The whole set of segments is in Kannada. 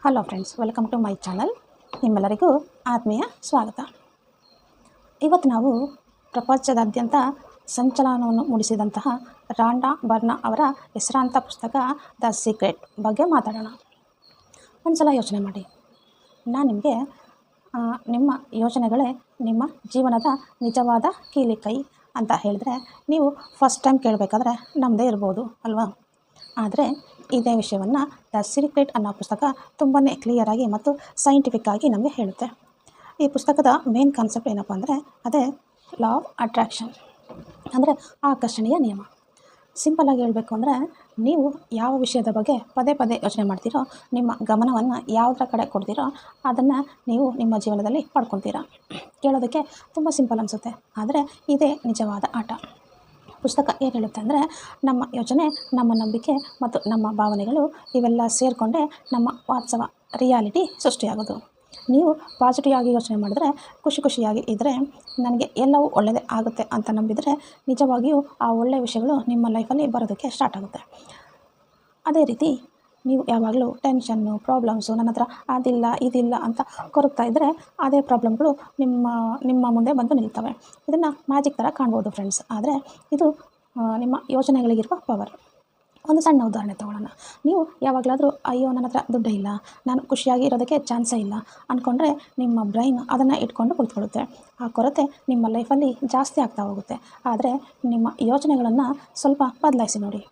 Hello friends, welcome to my channel. ನಿಮ್ಮೆಲ್ಲರಿಗೂ ಆತ್ಮೀಯ ಸ್ವಾಗತ. ಇವತ್ತು ನಾವು ಪ್ರಪಂಚದಾದ್ಯಂತ ಸಂಚಲನವನ್ನು ಮೂಡಿಸಿದಂತಹ ರಾಂಡಾ ಬರ್ನಾ ಅವರ ಹೆಸರಾಂತ ಪುಸ್ತಕ ದ ಸೀಕ್ರೆಟ್ ಬಗ್ಗೆ ಮಾತಾಡೋಣ. ಒಂದು ಸಲ ಯೋಚನೆ ಮಾಡಿ, ನಾನು ನಿಮಗೆ ನಿಮ್ಮ ಯೋಚನೆಗಳೇ ನಿಮ್ಮ ಜೀವನದ ನಿಜವಾದ ಕೀಲಿಕೈ ಅಂತ ಹೇಳಿದ್ರೆ ನೀವು ಫಸ್ಟ್ ಟೈಮ್ ಕೇಳಬೇಕಾದ್ರೆ ನಮ್ಮದೇ ಇರ್ಬೋದು ಅಲ್ವಾ. ಆದರೆ ಇದೇ ವಿಷಯವನ್ನು ದ ಸೀಕ್ರೆಟ್ ಅನ್ನೋ ಪುಸ್ತಕ ತುಂಬಾ ಕ್ಲಿಯರಾಗಿ ಮತ್ತು ಸೈಂಟಿಫಿಕ್ ಆಗಿ ನಮಗೆ ಹೇಳುತ್ತೆ. ಈ ಪುಸ್ತಕದ ಮೇನ್ ಕಾನ್ಸೆಪ್ಟ್ ಏನಪ್ಪ ಅಂದರೆ ಅದೇ ಲಾ ಆಫ್ ಅಟ್ರಾಕ್ಷನ್, ಅಂದರೆ ಆಕರ್ಷಣೀಯ ನಿಯಮ. ಸಿಂಪಲ್ಲಾಗಿ ಹೇಳಬೇಕು ಅಂದರೆ ನೀವು ಯಾವ ವಿಷಯದ ಬಗ್ಗೆ ಪದೇ ಪದೇ ಯೋಚನೆ ಮಾಡ್ತೀರೋ, ನಿಮ್ಮ ಗಮನವನ್ನು ಯಾವುದರ ಕಡೆ ಕೊಡ್ತೀರೋ ಅದನ್ನು ನೀವು ನಿಮ್ಮ ಜೀವನದಲ್ಲಿ ಪಡ್ಕೊತೀರಾ. ಕೇಳೋದಕ್ಕೆ ತುಂಬ ಸಿಂಪಲ್ ಅನಿಸುತ್ತೆ, ಆದರೆ ಇದೇ ನಿಜವಾದ ಆಟ. ಪುಸ್ತಕ ಏನು ಹೇಳುತ್ತೆ ಅಂದರೆ ನಮ್ಮ ಯೋಚನೆ, ನಮ್ಮ ನಂಬಿಕೆ ಮತ್ತು ನಮ್ಮ ಭಾವನೆಗಳು ಇವೆಲ್ಲ ಸೇರಿಕೊಂಡೇ ನಮ್ಮ ವಾಸ್ತವ ರಿಯಾಲಿಟಿ ಸೃಷ್ಟಿಯಾಗೋದು. ನೀವು ಪಾಸಿಟಿವ್ ಆಗಿ ಯೋಚನೆ ಮಾಡಿದ್ರೆ, ಖುಷಿಯಾಗಿ ಇದ್ದರೆ, ನನಗೆ ಎಲ್ಲವೂ ಒಳ್ಳೆಯದೇ ಆಗುತ್ತೆ ಅಂತ ನಂಬಿದರೆ ನಿಜವಾಗಿಯೂ ಆ ಒಳ್ಳೆಯ ವಿಷಯಗಳು ನಿಮ್ಮ ಲೈಫಲ್ಲಿ ಬರೋದಕ್ಕೆ ಸ್ಟಾರ್ಟ್ ಆಗುತ್ತೆ. ಅದೇ ರೀತಿ ನೀವು ಯಾವಾಗಲೂ ಟೆನ್ಷನ್ನು, ಪ್ರಾಬ್ಲಮ್ಸು, ನನ್ನ ಹತ್ರ ಅದಿಲ್ಲ ಇದಿಲ್ಲ ಅಂತ ಕೊರಗ್ತಾ ಇದ್ದರೆ ಅದೇ ಪ್ರಾಬ್ಲಮ್ಗಳು ನಿಮ್ಮ ಮುಂದೆ ಬಂದು ನಿಲ್ತವೆ. ಇದನ್ನು ಮ್ಯಾಜಿಕ್ ಥರ ಕಾಣ್ಬೋದು ಫ್ರೆಂಡ್ಸ್, ಆದರೆ ಇದು ನಿಮ್ಮ ಯೋಚನೆಗಳಿಗಿರುವ ಪವರ್. ಒಂದು ಸಣ್ಣ ಉದಾಹರಣೆ ತೊಗೊಳ್ಳೋಣ. ನೀವು ಯಾವಾಗಲಾದರೂ ಅಯ್ಯೋ ನನ್ನ ಹತ್ರ ದುಡ್ಡು ಇಲ್ಲ, ನಾನು ಖುಷಿಯಾಗಿ ಇರೋದಕ್ಕೆ ಚಾನ್ಸೇ ಇಲ್ಲ ಅಂದ್ಕೊಂಡ್ರೆ ನಿಮ್ಮ ಬ್ರೈನ್ ಅದನ್ನು ಇಟ್ಕೊಂಡು ಕುಳಿತುಕೊಳ್ಳುತ್ತೆ. ಆ ಕೊರತೆ ನಿಮ್ಮ ಲೈಫಲ್ಲಿ ಜಾಸ್ತಿ ಆಗ್ತಾ ಹೋಗುತ್ತೆ. ಆದರೆ ನಿಮ್ಮ ಯೋಚನೆಗಳನ್ನು ಸ್ವಲ್ಪ ಬದಲಾಯಿಸಿ ನೋಡಿ.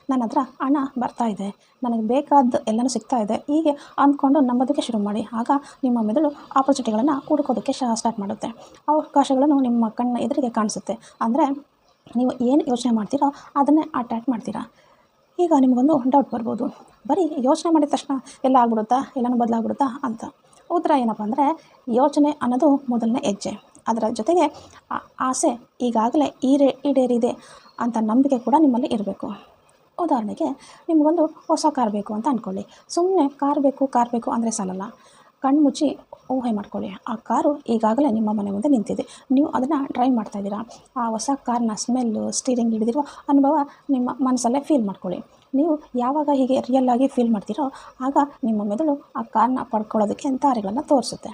ನನ್ನ ಹತ್ರ ಹಣ ಬರ್ತಾ ಇದೆ, ನನಗೆ ಬೇಕಾದ ಎಲ್ಲನೂ ಸಿಗ್ತಾ ಇದೆ, ಹೀಗೆ ಅಂದ್ಕೊಂಡು ನಂಬೋದಕ್ಕೆ ಶುರು ಮಾಡಿ. ಆಗ ನಿಮ್ಮ ಮೆದುಳು ಆಪರ್ಚುನಿಟಿಗಳನ್ನು ಹುಡುಕೋದಕ್ಕೆ ಸ್ಟಾರ್ಟ್ ಮಾಡುತ್ತೆ. ಅವಕಾಶಗಳನ್ನು ನಿಮ್ಮ ಕಣ್ಣ ಎದುರಿಗೆ ಕಾಣಿಸುತ್ತೆ. ಅಂದರೆ ನೀವು ಏನು ಯೋಚನೆ ಮಾಡ್ತೀರೋ ಅದನ್ನೇ ಅಟ್ರಾಕ್ಟ್ ಮಾಡ್ತೀರಾ. ಈಗ ನಿಮಗೊಂದು ಡೌಟ್ ಬರ್ಬೋದು, ಬರೀ ಯೋಚನೆ ಮಾಡಿದ ತಕ್ಷಣ ಎಲ್ಲ ಆಗ್ಬಿಡುತ್ತಾ, ಎಲ್ಲನೂ ಬದಲಾಗ್ಬಿಡುತ್ತಾ ಅಂತ. ಉತ್ತರ ಏನಪ್ಪ ಅಂದರೆ ಯೋಚನೆ ಅನ್ನೋದು ಮೊದಲನೇ ಹೆಜ್ಜೆ. ಅದರ ಜೊತೆಗೆ ಆಸೆ ಈಗಾಗಲೇ ಈಡೇರಿದೆ ಅಂತ ನಂಬಿಕೆ ಕೂಡ ನಿಮ್ಮಲ್ಲಿ ಇರಬೇಕು. ಉದಾಹರಣೆಗೆ ನಿಮಗೊಂದು ಹೊಸ ಕಾರ್ ಬೇಕು ಅಂತ ಅಂದ್ಕೊಳ್ಳಿ. ಸುಮ್ಮನೆ ಕಾರ್ ಬೇಕು ಅಂದರೆ ಸಾಲಲ್ಲ. ಕಣ್ಣು ಮುಚ್ಚಿ ಊಹೆ ಮಾಡ್ಕೊಳ್ಳಿ, ಆ ಕಾರು ಈಗಾಗಲೇ ನಿಮ್ಮ ಮನೆ ಮುಂದೆ ನಿಂತಿದೆ, ನೀವು ಅದನ್ನು ಡ್ರೈವ್ ಮಾಡ್ತಾಯಿದ್ದೀರಾ. ಆ ಹೊಸ ಕಾರ್ನ ಸ್ಮೆಲ್ಲು, ಸ್ಟೀರಿಂಗ್ ಹಿಡಿದಿರುವ ಅನುಭವ ನಿಮ್ಮ ಮನಸ್ಸಲ್ಲೇ ಫೀಲ್ ಮಾಡ್ಕೊಳ್ಳಿ. ನೀವು ಯಾವಾಗ ಹೀಗೆ ರಿಯಲ್ಲಾಗಿ ಫೀಲ್ ಮಾಡ್ತೀರೋ ಆಗ ನಿಮ್ಮ ಮೆದುಳು ಆ ಕಾರ್ನ ಪಡ್ಕೊಳ್ಳೋದಕ್ಕೆ ದಾರಿಗಳನ್ನು ತೋರಿಸುತ್ತೆ.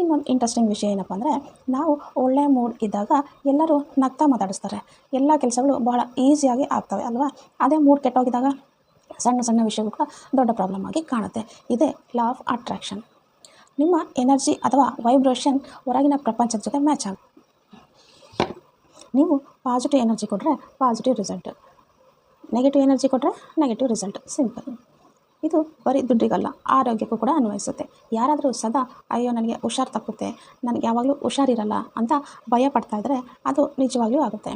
ಇನ್ನೊಂದು ಇಂಟ್ರೆಸ್ಟಿಂಗ್ ವಿಷಯ ಏನಪ್ಪ ಅಂದರೆ ನಾವು ಒಳ್ಳೆಯ ಮೂಡ್ ಇದ್ದಾಗ ಎಲ್ಲರೂ ನಗ್ತಾ ಮಾತಾಡಿಸ್ತಾರೆ, ಎಲ್ಲ ಕೆಲಸಗಳು ಬಹಳ ಈಸಿಯಾಗಿ ಆಗ್ತವೆ ಅಲ್ವಾ. ಅದೇ ಮೂಡ್ ಕೆಟ್ಟೋಗಿದ್ದಾಗ ಸಣ್ಣ ವಿಷಯಗಳು ಕೂಡ ದೊಡ್ಡ ಪ್ರಾಬ್ಲಮ್ ಆಗಿ ಕಾಣುತ್ತೆ. ಇದೇ ಲಾ ಆಫ್ ಅಟ್ರಾಕ್ಷನ್. ನಿಮ್ಮ ಎನರ್ಜಿ ಅಥವಾ ವೈಬ್ರೇಷನ್ ಹೊರಗಿನ ಪ್ರಪಂಚದ ಜೊತೆ ಮ್ಯಾಚ್ ಆಗುತ್ತೆ. ನೀವು ಪಾಸಿಟಿವ್ ಎನರ್ಜಿ ಕೊಟ್ಟರೆ ಪಾಸಿಟಿವ್ ರಿಸಲ್ಟ್, ನೆಗೆಟಿವ್ ಎನರ್ಜಿ ಕೊಟ್ಟರೆ ನೆಗೆಟಿವ್ ರಿಸಲ್ಟ್. ಸಿಂಪಲ್. ಇದು ಬರೀ ದುಡ್ಡಿಗಲ್ಲ, ಆರೋಗ್ಯಕ್ಕೂ ಕೂಡ ಅನ್ವಯಿಸುತ್ತೆ. ಯಾರಾದರೂ ಸದಾ ಅಯ್ಯೋ ನನಗೆ ಹುಷಾರು ತಪ್ಪುತ್ತೆ, ನನಗೆ ಯಾವಾಗಲೂ ಹುಷಾರಿರಲ್ಲ ಅಂತ ಭಯ ಪಡ್ತಾ ಇದ್ದರೆ ಅದು ನಿಜವಾಗ್ಲೂ ಆಗುತ್ತೆ.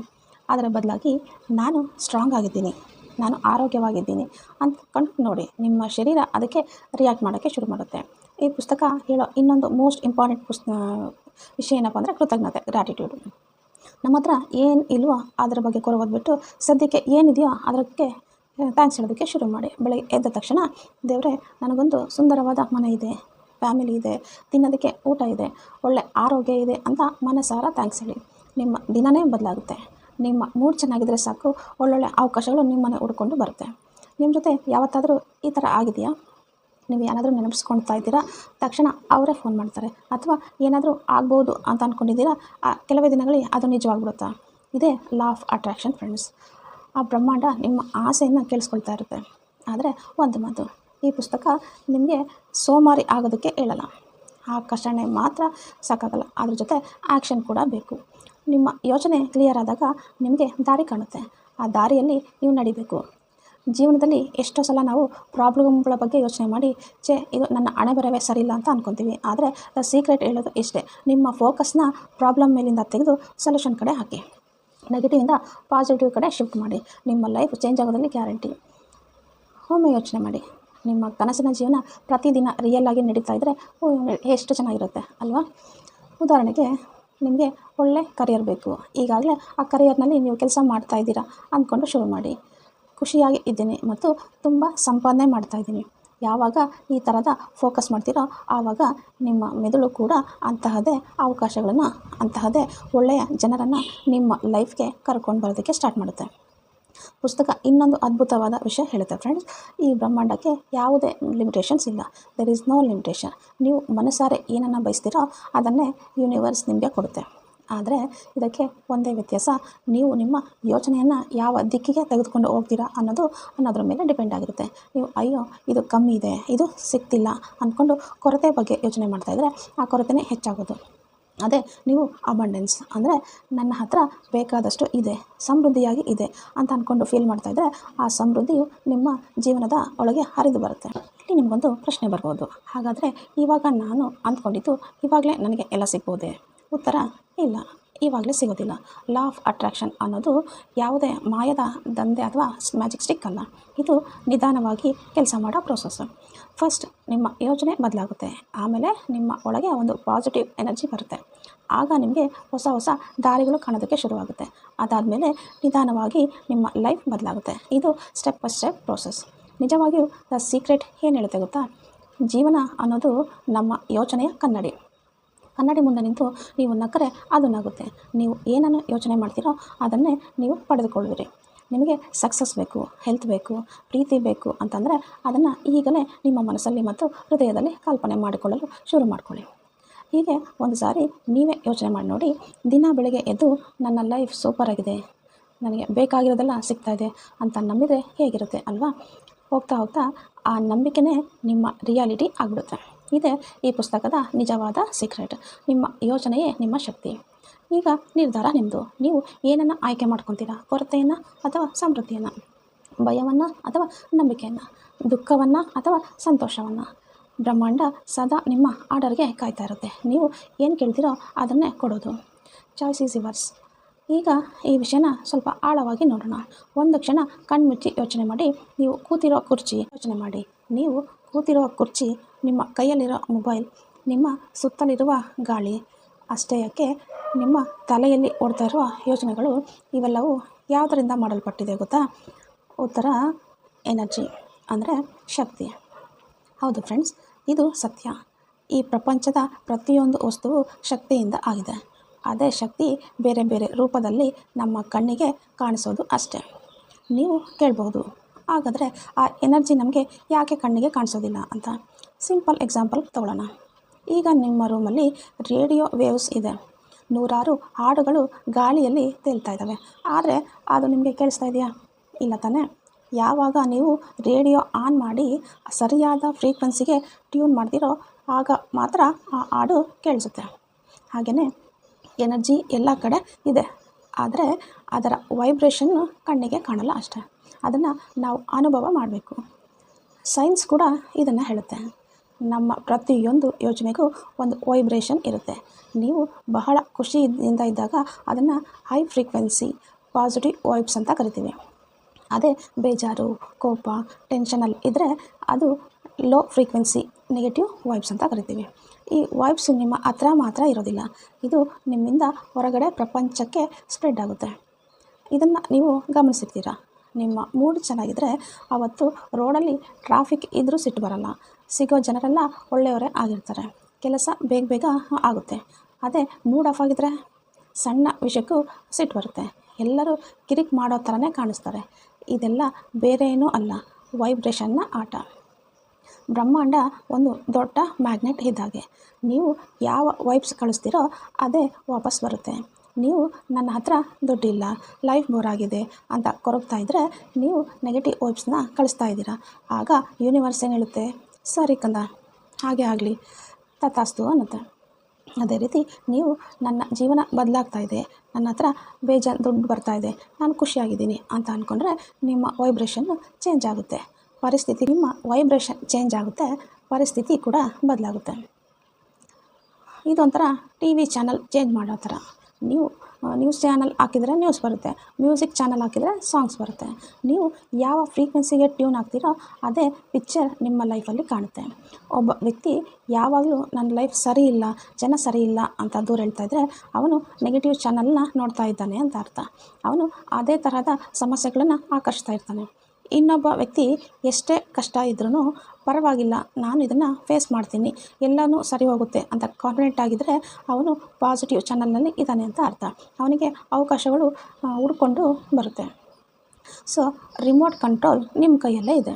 ಅದರ ಬದಲಾಗಿ ನಾನು ಸ್ಟ್ರಾಂಗ್ ಆಗಿದ್ದೀನಿ, ನಾನು ಆರೋಗ್ಯವಾಗಿದ್ದೀನಿ ಅಂದ್ಕೊಂಡು ನೋಡಿ, ನಿಮ್ಮ ಶರೀರ ಅದಕ್ಕೆ ರಿಯಾಕ್ಟ್ ಮಾಡೋಕ್ಕೆ ಶುರು ಮಾಡುತ್ತೆ. ಈ ಪುಸ್ತಕ ಹೇಳೋ ಇನ್ನೊಂದು ಮೋಸ್ಟ್ ಇಂಪಾರ್ಟೆಂಟ್ ವಿಷಯ ಏನಪ್ಪ ಅಂದರೆ ಕೃತಜ್ಞತೆ, ಗ್ರ್ಯಾಟಿಟ್ಯೂಡ್. ನಮ್ಮ ಹತ್ರ ಏನು ಇಲ್ವೋ ಅದರ ಬಗ್ಗೆ ಕೊರಗೋದ್ಬಿಟ್ಟು ಸದ್ಯಕ್ಕೆ ಏನಿದೆಯೋ ಅದಕ್ಕೆ ಥ್ಯಾಂಕ್ಸ್ ಹೇಳೋದಕ್ಕೆ ಶುರು ಮಾಡಿ. ಬೆಳಗ್ಗೆ ಎದ್ದ ತಕ್ಷಣ ದೇವರೇ ನನಗೊಂದು ಸುಂದರವಾದ ಮನೆ ಇದೆ, ಫ್ಯಾಮಿಲಿ ಇದೆ, ತಿನ್ನೋದಕ್ಕೆ ಊಟ ಇದೆ, ಒಳ್ಳೆ ಆರೋಗ್ಯ ಇದೆ ಅಂತ ಮನಸಾರ ಥ್ಯಾಂಕ್ಸ್ ಹೇಳಿ. ನಿಮ್ಮ ದಿನವೇ ಬದಲಾಗುತ್ತೆ. ನಿಮ್ಮ ಮೂಡ್ ಚೆನ್ನಾಗಿದ್ದರೆ ಸಾಕು, ಒಳ್ಳೊಳ್ಳೆ ಅವಕಾಶಗಳು ನಿಮ್ಮನ್ನೇ ಹುಡ್ಕೊಂಡು ಬರುತ್ತೆ. ನಿಮ್ಮ ಜೊತೆ ಯಾವತ್ತಾದರೂ ಈ ಥರ ಆಗಿದೆಯಾ? ನೀವು ಏನಾದರೂ ನೆನಪಿಸ್ಕೊಳ್ತಾ ಇದ್ದೀರಾ, ತಕ್ಷಣ ಅವರೇ ಫೋನ್ ಮಾಡ್ತಾರೆ. ಅಥವಾ ಏನಾದರೂ ಆಗ್ಬೋದು ಅಂತ ಅಂದ್ಕೊಂಡಿದ್ದೀರಾ, ಕೆಲವೇ ದಿನಗಳಲ್ಲಿ ಅದು ನಿಜವಾಗ್ಬಿಡುತ್ತಾ? ಇದೇ ಲಾ ಆಫ್ ಅಟ್ರಾಕ್ಷನ್ ಫ್ರೆಂಡ್ಸ್. ಆ ಬ್ರಹ್ಮಾಂಡ ನಿಮ್ಮ ಆಸೆಯನ್ನು ಕೇಳಿಸ್ಕೊಳ್ತಾ ಇರುತ್ತೆ. ಆದರೆ ಒಂದು ಮಾತು, ಈ ಪುಸ್ತಕ ನಿಮಗೆ ಸೋಮಾರಿ ಆಗೋದಕ್ಕೆ ಹೇಳಲ್ಲ. ಆಕರ್ಷಣೆ ಮಾತ್ರ ಸಾಕಾಗಲ್ಲ, ಅದ್ರ ಜೊತೆ ಆ್ಯಕ್ಷನ್ ಕೂಡ ಬೇಕು. ನಿಮ್ಮ ಯೋಚನೆ ಕ್ಲಿಯರ್ ಆದಾಗ ನಿಮಗೆ ದಾರಿ ಕಾಣುತ್ತೆ. ಆ ದಾರಿಯಲ್ಲಿ ನೀವು ನಡಿಬೇಕು. ಜೀವನದಲ್ಲಿ ಎಷ್ಟೋ ಸಲ ನಾವು ಪ್ರಾಬ್ಲಮ್ಗಳ ಬಗ್ಗೆ ಯೋಚನೆ ಮಾಡಿ ಇದು ನನ್ನ ಹಣೆ ಬರವೇ ಸರಿಯಿಲ್ಲ ಅಂತ ಅಂದ್ಕೊತೀವಿ. ಆದರೆ ದ ಸೀಕ್ರೆಟ್ ಹೇಳೋದು ಇಷ್ಟೇ, ನಿಮ್ಮ ಫೋಕಸ್ನ ಪ್ರಾಬ್ಲಮ್ ಮೇಲಿಂದ ತೆಗೆದು ಸೊಲ್ಯೂಷನ್ ಕಡೆ ಹಾಕಿ. ನೆಗೆಟಿವಿಂದ ಪಾಸಿಟಿವ್ ಕಡೆ ಶಿಫ್ಟ್ ಮಾಡಿ. ನಿಮ್ಮ ಲೈಫ್ ಚೇಂಜ್ ಆಗೋದ್ರಲ್ಲಿ ಗ್ಯಾರಂಟಿ. ಒಮ್ಮೆ ಯೋಚನೆ ಮಾಡಿ, ನಿಮ್ಮ ಕನಸಿನ ಜೀವನ ಪ್ರತಿದಿನ ರಿಯಲ್ಲಾಗಿ ನಡೀತಾ ಇದ್ದರೆ ಎಷ್ಟು ಚೆನ್ನಾಗಿರುತ್ತೆ ಅಲ್ವಾ. ಉದಾಹರಣೆಗೆ ನಿಮಗೆ ಒಳ್ಳೆ ಕರಿಯರ್ ಬೇಕು. ಈಗಾಗಲೇ ಆ ಕರಿಯರ್ನಲ್ಲಿ ನೀವು ಕೆಲಸ ಮಾಡ್ತಾ ಇದ್ದೀರಾ ಅಂದ್ಕೊಂಡು ಶುರು ಮಾಡಿ. ಖುಷಿಯಾಗಿ ಇದ್ದೀನಿ ಮತ್ತು ತುಂಬ ಸಂಪಾದನೆ ಮಾಡ್ತಾಯಿದ್ದೀನಿ. ಯಾವಾಗ ಈ ಥರದ ಫೋಕಸ್ ಮಾಡ್ತೀರೋ ಆವಾಗ ನಿಮ್ಮ ಮೆದುಳು ಕೂಡ ಅಂತಹದೇ ಅವಕಾಶಗಳನ್ನು, ಅಂತಹದೇ ಒಳ್ಳೆಯ ಜನರನ್ನು ನಿಮ್ಮ ಲೈಫ್ಗೆ ಕರ್ಕೊಂಡು ಬರೋದಕ್ಕೆ ಸ್ಟಾರ್ಟ್ ಮಾಡುತ್ತೆ. ಪುಸ್ತಕ ಇನ್ನೊಂದು ಅದ್ಭುತವಾದ ವಿಷಯ ಹೇಳುತ್ತೆ ಫ್ರೆಂಡ್ಸ್. ಈ ಬ್ರಹ್ಮಾಂಡಕ್ಕೆ ಯಾವುದೇ ಲಿಮಿಟೇಷನ್ಸ್ ಇಲ್ಲ. There is no limitation. ನೀವು ಮನಸಾರೆ ಏನನ್ನು ಬಯಸ್ತೀರೋ ಅದನ್ನೇ ಯೂನಿವರ್ಸ್ ನಿಮಗೆ ಕೊಡುತ್ತೆ. ಆದರೆ ಇದಕ್ಕೆ ಒಂದೇ ವ್ಯತ್ಯಾಸ, ನೀವು ನಿಮ್ಮ ಯೋಚನೆಯನ್ನು ಯಾವ ದಿಕ್ಕಿಗೆ ತೆಗೆದುಕೊಂಡು ಹೋಗ್ತೀರಾ ಅನ್ನೋದ್ರ ಮೇಲೆ ಡಿಪೆಂಡ್ ಆಗಿರುತ್ತೆ. ನೀವು ಅಯ್ಯೋ ಇದು ಕಮ್ಮಿ ಇದೆ, ಇದು ಸಿಗ್ತಿಲ್ಲ ಅಂದ್ಕೊಂಡು ಕೊರತೆ ಬಗ್ಗೆ ಯೋಚನೆ ಮಾಡ್ತಾಯಿದ್ರೆ ಆ ಕೊರತೆನೇ ಹೆಚ್ಚಾಗೋದು. ಅದೇ ನೀವು ಅಬಂಡೆನ್ಸ್ ಅಂದರೆ ನನ್ನ ಹತ್ರ ಬೇಕಾದಷ್ಟು ಇದೆ, ಸಮೃದ್ಧಿಯಾಗಿ ಇದೆ ಅಂತ ಅಂದ್ಕೊಂಡು ಫೀಲ್ ಮಾಡ್ತಾಯಿದ್ರೆ ಆ ಸಮೃದ್ಧಿಯು ನಿಮ್ಮ ಜೀವನದ ಒಳಗೆ ಹರಿದು ಬರುತ್ತೆ. ಇಲ್ಲಿ ನಿಮಗೊಂದು ಪ್ರಶ್ನೆ ಬರ್ಬೋದು, ಹಾಗಾದರೆ ಇವಾಗ ನಾನು ಅಂದ್ಕೊಂಡಿದ್ದು ಇವಾಗಲೇ ನನಗೆ ಎಲ್ಲ ಸಿಗ್ಬೋದೇ? ಉತ್ತರ ಇಲ್ಲ, ಇವಾಗಲೇ ಸಿಗೋದಿಲ್ಲ. ಲಾ ಆಫ್ ಅಟ್ರಾಕ್ಷನ್ ಅನ್ನೋದು ಯಾವುದೇ ಮಾಯದ ದಂಧೆ ಅಥವಾ ಮ್ಯಾಜಿಕ್ ಸ್ಟಿಕ್ ಅಲ್ಲ. ಇದು ನಿಧಾನವಾಗಿ ಕೆಲಸ ಮಾಡೋ ಪ್ರೋಸೆಸ್ಸು. ಫಸ್ಟ್ ನಿಮ್ಮ ಯೋಚನೆ ಬದಲಾಗುತ್ತೆ, ಆಮೇಲೆ ನಿಮ್ಮ ಒಳಗೆ ಒಂದು ಪಾಸಿಟಿವ್ ಎನರ್ಜಿ ಬರುತ್ತೆ. ಆಗ ನಿಮಗೆ ಹೊಸ ಹೊಸ ದಾರಿಗಳು ಕಾಣೋದಕ್ಕೆ ಶುರುವಾಗುತ್ತೆ. ಅದಾದಮೇಲೆ ನಿಧಾನವಾಗಿ ನಿಮ್ಮ ಲೈಫ್ ಬದಲಾಗುತ್ತೆ. ಇದು ಸ್ಟೆಪ್ ಬೈ ಸ್ಟೆಪ್ ಪ್ರೋಸೆಸ್. ನಿಜವಾಗಿಯೂ ದ ಸೀಕ್ರೆಟ್ ಏನು ಹೇಳುತ್ತೆ ಗೊತ್ತಾ? ಜೀವನ ಅನ್ನೋದು ನಮ್ಮ ಯೋಚನೆಯ ಕನ್ನಡಿ ಮುಂದೆ ನಿಂತು ನೀವು ನಕ್ಕರೆ ಅದು ನಗುತ್ತೆ. ನೀವು ಏನನ್ನು ಯೋಚನೆ ಮಾಡ್ತೀರೋ ಅದನ್ನೇ ನೀವು ಪಡೆದುಕೊಳ್ಳುವಿರಿ. ನಿಮಗೆ ಸಕ್ಸಸ್ ಬೇಕು, ಹೆಲ್ತ್ ಬೇಕು, ಪ್ರೀತಿ ಬೇಕು ಅಂತಂದರೆ ಅದನ್ನು ಈಗಲೇ ನಿಮ್ಮ ಮನಸ್ಸಲ್ಲಿ ಮತ್ತು ಹೃದಯದಲ್ಲಿ ಕಲ್ಪನೆ ಮಾಡಿಕೊಳ್ಳಲು ಶುರು ಮಾಡಿಕೊಳ್ಳಿ. ಹೀಗೆ ಒಂದು ಸಾರಿ ನೀವೇ ಯೋಚನೆ ಮಾಡಿ ನೋಡಿ. ದಿನ ಬೆಳಗ್ಗೆ ಎದ್ದು ನನ್ನ ಲೈಫ್ ಸೂಪರಾಗಿದೆ, ನನಗೆ ಬೇಕಾಗಿರೋದೆಲ್ಲ ಸಿಗ್ತಾಯಿದೆ ಅಂತ ನಂಬಿದರೆ ಹೇಗಿರುತ್ತೆ ಅಲ್ವಾ? ಹೋಗ್ತಾ ಹೋಗ್ತಾ ಆ ನಂಬಿಕೆನೇ ನಿಮ್ಮ ರಿಯಾಲಿಟಿ ಆಗಿಬಿಡುತ್ತೆ. ಇದೇ ಈ ಪುಸ್ತಕದ ನಿಜವಾದ ಸೀಕ್ರೆಟ್. ನಿಮ್ಮ ಯೋಚನೆಯೇ ನಿಮ್ಮ ಶಕ್ತಿ. ಈಗ ನಿರ್ಧಾರ ನಿಮ್ಮದು. ನೀವು ಏನನ್ನು ಆಯ್ಕೆ ಮಾಡ್ಕೊತೀರಾ? ಕೊರತೆಯನ್ನು ಅಥವಾ ಸಮೃದ್ಧಿಯನ್ನು, ಭಯವನ್ನು ಅಥವಾ ನಂಬಿಕೆಯನ್ನು, ದುಃಖವನ್ನು ಅಥವಾ ಸಂತೋಷವನ್ನು? ಬ್ರಹ್ಮಾಂಡ ಸದಾ ನಿಮ್ಮ ಆರ್ಡರ್ಗೆ ಕಾಯ್ತಾ ಇರುತ್ತೆ. ನೀವು ಏನು ಕೇಳ್ತೀರೋ ಅದನ್ನೇ ಕೊಡೋದು. Choice is yours. ಈಗ ಈ ವಿಷಯನ ಸ್ವಲ್ಪ ಆಳವಾಗಿ ನೋಡೋಣ. ಒಂದು ಕ್ಷಣ ಕಣ್ಮುಚ್ಚಿ ಯೋಚನೆ ಮಾಡಿ. ನೀವು ಕೂತಿರೋ ಕುರ್ಚಿ ಯೋಚನೆ ಮಾಡಿ. ನೀವು ಕೂತಿರೋ ಕುರ್ಚಿ, ನಿಮ್ಮ ಕೈಯಲ್ಲಿರೋ ಮೊಬೈಲ್, ನಿಮ್ಮ ಸುತ್ತಲಿರುವ ಗಾಳಿ, ಅಷ್ಟೇ ಯಾಕೆ ನಿಮ್ಮ ತಲೆಯಲ್ಲಿ ಓಡ್ತಾ ಇರುವ ಯೋಚನೆಗಳು, ಇವೆಲ್ಲವೂ ಯಾವುದರಿಂದ ಮಾಡಲ್ಪಟ್ಟಿದೆ ಗೊತ್ತಾ? ಉತ್ತರ ಎನರ್ಜಿ ಅಂದರೆ ಶಕ್ತಿ. ಹೌದು ಫ್ರೆಂಡ್ಸ್, ಇದು ಸತ್ಯ. ಈ ಪ್ರಪಂಚದ ಪ್ರತಿಯೊಂದು ವಸ್ತುವು ಶಕ್ತಿಯಿಂದ ಆಗಿದೆ. ಅದೇ ಶಕ್ತಿ ಬೇರೆ ಬೇರೆ ರೂಪದಲ್ಲಿ ನಮ್ಮ ಕಣ್ಣಿಗೆ ಕಾಣಿಸೋದು ಅಷ್ಟೇ. ನೀವು ಕೇಳ್ಬೋದು, ಹಾಗಾದರೆ ಆ ಎನರ್ಜಿ ನಮಗೆ ಯಾಕೆ ಕಣ್ಣಿಗೆ ಕಾಣಿಸೋದಿಲ್ಲ ಅಂತ. ಸಿಂಪಲ್ ಎಕ್ಸಾಂಪಲ್ ತಗೊಳ್ಳೋಣ. ಈಗ ನಿಮ್ಮ ರೂಮಲ್ಲಿ ರೇಡಿಯೋ ವೇವ್ಸ್ ಇದೆ. ನೂರಾರು ಹಾಡುಗಳು ಗಾಳಿಯಲ್ಲಿ ತೇಲ್ತಾ ಇದ್ದಾವೆ. ಆದರೆ ಅದು ನಿಮಗೆ ಕೇಳಿಸ್ತಾ ಇದೆಯಾ? ಇಲ್ಲ ತಾನೇ? ಯಾವಾಗ ನೀವು ರೇಡಿಯೋ ಆನ್ ಮಾಡಿ ಸರಿಯಾದ ಫ್ರೀಕ್ವೆನ್ಸಿಗೆ ಟ್ಯೂನ್ ಮಾಡ್ತೀರೋ ಆಗ ಮಾತ್ರ ಆ ಹಾಡು ಕೇಳಿಸುತ್ತೆ. ಹಾಗೆಯೇ ಎನರ್ಜಿ ಎಲ್ಲ ಕಡೆ ಇದೆ, ಆದರೆ ಅದರ ವೈಬ್ರೇಷನ್ನು ಕಣ್ಣಿಗೆ ಕಾಣಲ್ಲ ಅಷ್ಟೇ. ಅದನ್ನು ನಾವು ಅನುಭವ ಮಾಡಬೇಕು. ಸೈನ್ಸ್ ಕೂಡ ಇದನ್ನು ಹೇಳುತ್ತೆ. ನಮ್ಮ ಪ್ರತಿಯೊಂದು ಯೋಚನೆಗೂ ಒಂದು ವೈಬ್ರೇಷನ್ ಇರುತ್ತೆ. ನೀವು ಬಹಳ ಖುಷಿಯಿಂದ ಇದ್ದಾಗ ಅದನ್ನು ಹೈ ಫ್ರೀಕ್ವೆನ್ಸಿ ಪಾಸಿಟಿವ್ ವೈಬ್ಸ್ ಅಂತ ಕರಿತೀವಿ. ಅದೇ ಬೇಜಾರು, ಕೋಪ, ಟೆನ್ಷನಲ್ಲಿ ಇದ್ದರೆ ಅದು ಲೋ ಫ್ರೀಕ್ವೆನ್ಸಿ ನೆಗೆಟಿವ್ ವೈಬ್ಸ್ ಅಂತ ಕರಿತೀವಿ. ಈ ವೈಬ್ಸ್ ನಿಮ್ಮ ಹತ್ರ ಮಾತ್ರ ಇರೋದಿಲ್ಲ, ಇದು ನಿಮ್ಮಿಂದ ಹೊರಗಡೆ ಪ್ರಪಂಚಕ್ಕೆ ಸ್ಪ್ರೆಡ್ ಆಗುತ್ತೆ. ಇದನ್ನು ನೀವು ಗಮನಿಸಿರ್ತೀರ. ನಿಮ್ಮ ಮೂಡ್ ಚೆನ್ನಾಗಿದ್ದರೆ ಆವತ್ತು ರೋಡಲ್ಲಿ ಟ್ರಾಫಿಕ್ ಇದ್ದರೂ ಸಿಟ್ಟು ಬರಲ್ಲ. ಸಿಗೋ ಜನರೆಲ್ಲ ಒಳ್ಳೆಯವರೇ ಆಗಿರ್ತಾರೆ. ಕೆಲಸ ಬೇಗ ಬೇಗ ಆಗುತ್ತೆ. ಅದೇ ಮೂಡ್ ಆಫ್ ಆಗಿದ್ದರೆ ಸಣ್ಣ ವಿಷಯಕ್ಕೂ ಸಿಟ್ಟು ಬರುತ್ತೆ. ಎಲ್ಲರೂ ಕಿರಿಕ್ ಮಾಡೋ ಥರನೇ ಕಾಣಿಸ್ತಾರೆ. ಇದೆಲ್ಲ ಬೇರೆ ಏನೂ ಅಲ್ಲ, ವೈಬ್ರೇಷನ್ನ ಆಟ. ಬ್ರಹ್ಮಾಂಡ ಒಂದು ದೊಡ್ಡ ಮ್ಯಾಗ್ನೆಟ್ ಇದ್ದಾಗೆ. ನೀವು ಯಾವ ವೈಬ್ಸ್ ಕಳಿಸ್ತೀರೋ ಅದೇ ವಾಪಸ್ ಬರುತ್ತೆ. ನೀವು ನನ್ನ ಹತ್ರ ದುಡ್ಡಿಲ್ಲ, ಲೈಫ್ ಬೋರ್ ಆಗಿದೆ ಅಂತ ಕೊರಗ್ತಾ ಇದ್ದರೆ ನೀವು ನೆಗೆಟಿವ್ ವೈಬ್ಸ್ನ ಕಳಿಸ್ತಾ ಇದ್ದೀರಾ. ಆಗ ಯೂನಿವರ್ಸ್ ಏನು ಹೇಳುತ್ತೆ? ಸರಿ ಕಂದ, ಹಾಗೆ ಆಗಲಿ, ತಥಾಸ್ತು ಅನ್ನುತ್ತೆ. ಅದೇ ರೀತಿ ನೀವು ನನ್ನ ಜೀವನ ಬದಲಾಗ್ತಾ ಇದೆ, ನನ್ನ ಹತ್ರ ಬೇಜಾರು ದುಡ್ಡು ಬರ್ತಾಯಿದೆ, ನಾನು ಖುಷಿಯಾಗಿದ್ದೀನಿ ಅಂತ ಅಂದ್ಕೊಂಡ್ರೆ ನಿಮ್ಮ ವೈಬ್ರೇಷನ್ನು ಚೇಂಜ್ ಆಗುತ್ತೆ. ಪರಿಸ್ಥಿತಿ, ನಿಮ್ಮ ವೈಬ್ರೇಷನ್ ಚೇಂಜ್ ಆಗುತ್ತೆ, ಪರಿಸ್ಥಿತಿ ಕೂಡ ಬದಲಾಗುತ್ತೆ. ಇದೊಂಥರ ಟಿ ವಿ ಚಾನಲ್ ಚೇಂಜ್ ಮಾಡೋ ಥರ. ನೀವು ನ್ಯೂಸ್ ಚಾನಲ್ ಹಾಕಿದರೆ ನ್ಯೂಸ್ ಬರುತ್ತೆ, ಮ್ಯೂಸಿಕ್ ಚಾನಲ್ ಹಾಕಿದರೆ ಸಾಂಗ್ಸ್ ಬರುತ್ತೆ. ನೀವು ಯಾವ ಫ್ರೀಕ್ವೆನ್ಸಿಗೆ ಟ್ಯೂನ್ ಆಗ್ತೀರೋ ಅದೇ ಪಿಕ್ಚರ್ ನಿಮ್ಮ ಲೈಫಲ್ಲಿ ಕಾಣುತ್ತೆ. ಒಬ್ಬ ವ್ಯಕ್ತಿ ಯಾವಾಗಲೂ ನನ್ನ ಲೈಫ್ ಸರಿ ಇಲ್ಲ, ಜನ ಸರಿ ಇಲ್ಲ ಅಂತ ದೂರ ಹೇಳ್ತಾ ಇದ್ದರೆ ಅವನು ನೆಗೆಟಿವ್ ಚಾನಲ್ನ ನೋಡ್ತಾ ಇದ್ದಾನೆ ಅಂತ ಅರ್ಥ. ಅವನು ಅದೇ ತರಹದ ಸಮಸ್ಯೆಗಳನ್ನು ಆಕರ್ಷಿಸ್ತಾ ಇರ್ತಾನೆ. ಇನ್ನೊಬ್ಬ ವ್ಯಕ್ತಿ ಎಷ್ಟೇ ಕಷ್ಟ ಇದ್ರೂ ಪರವಾಗಿಲ್ಲ, ನಾನು ಇದನ್ನು ಫೇಸ್ ಮಾಡ್ತೀನಿ, ಎಲ್ಲನೂ ಸರಿ ಹೋಗುತ್ತೆ ಅಂತ ಕಾನ್ಫಿಡೆಂಟ್ ಆಗಿದ್ದರೆ ಅವನು ಪಾಸಿಟಿವ್ ಚಾನಲ್ನಲ್ಲಿ ಇದ್ದಾನೆ ಅಂತ ಅರ್ಥ. ಅವನಿಗೆ ಅವಕಾಶಗಳು ಹುಡ್ಕೊಂಡು ಬರುತ್ತೆ. ಸೊ ರಿಮೋಟ್ ಕಂಟ್ರೋಲ್ ನಿಮ್ಮ ಕೈಯಲ್ಲೇ ಇದೆ.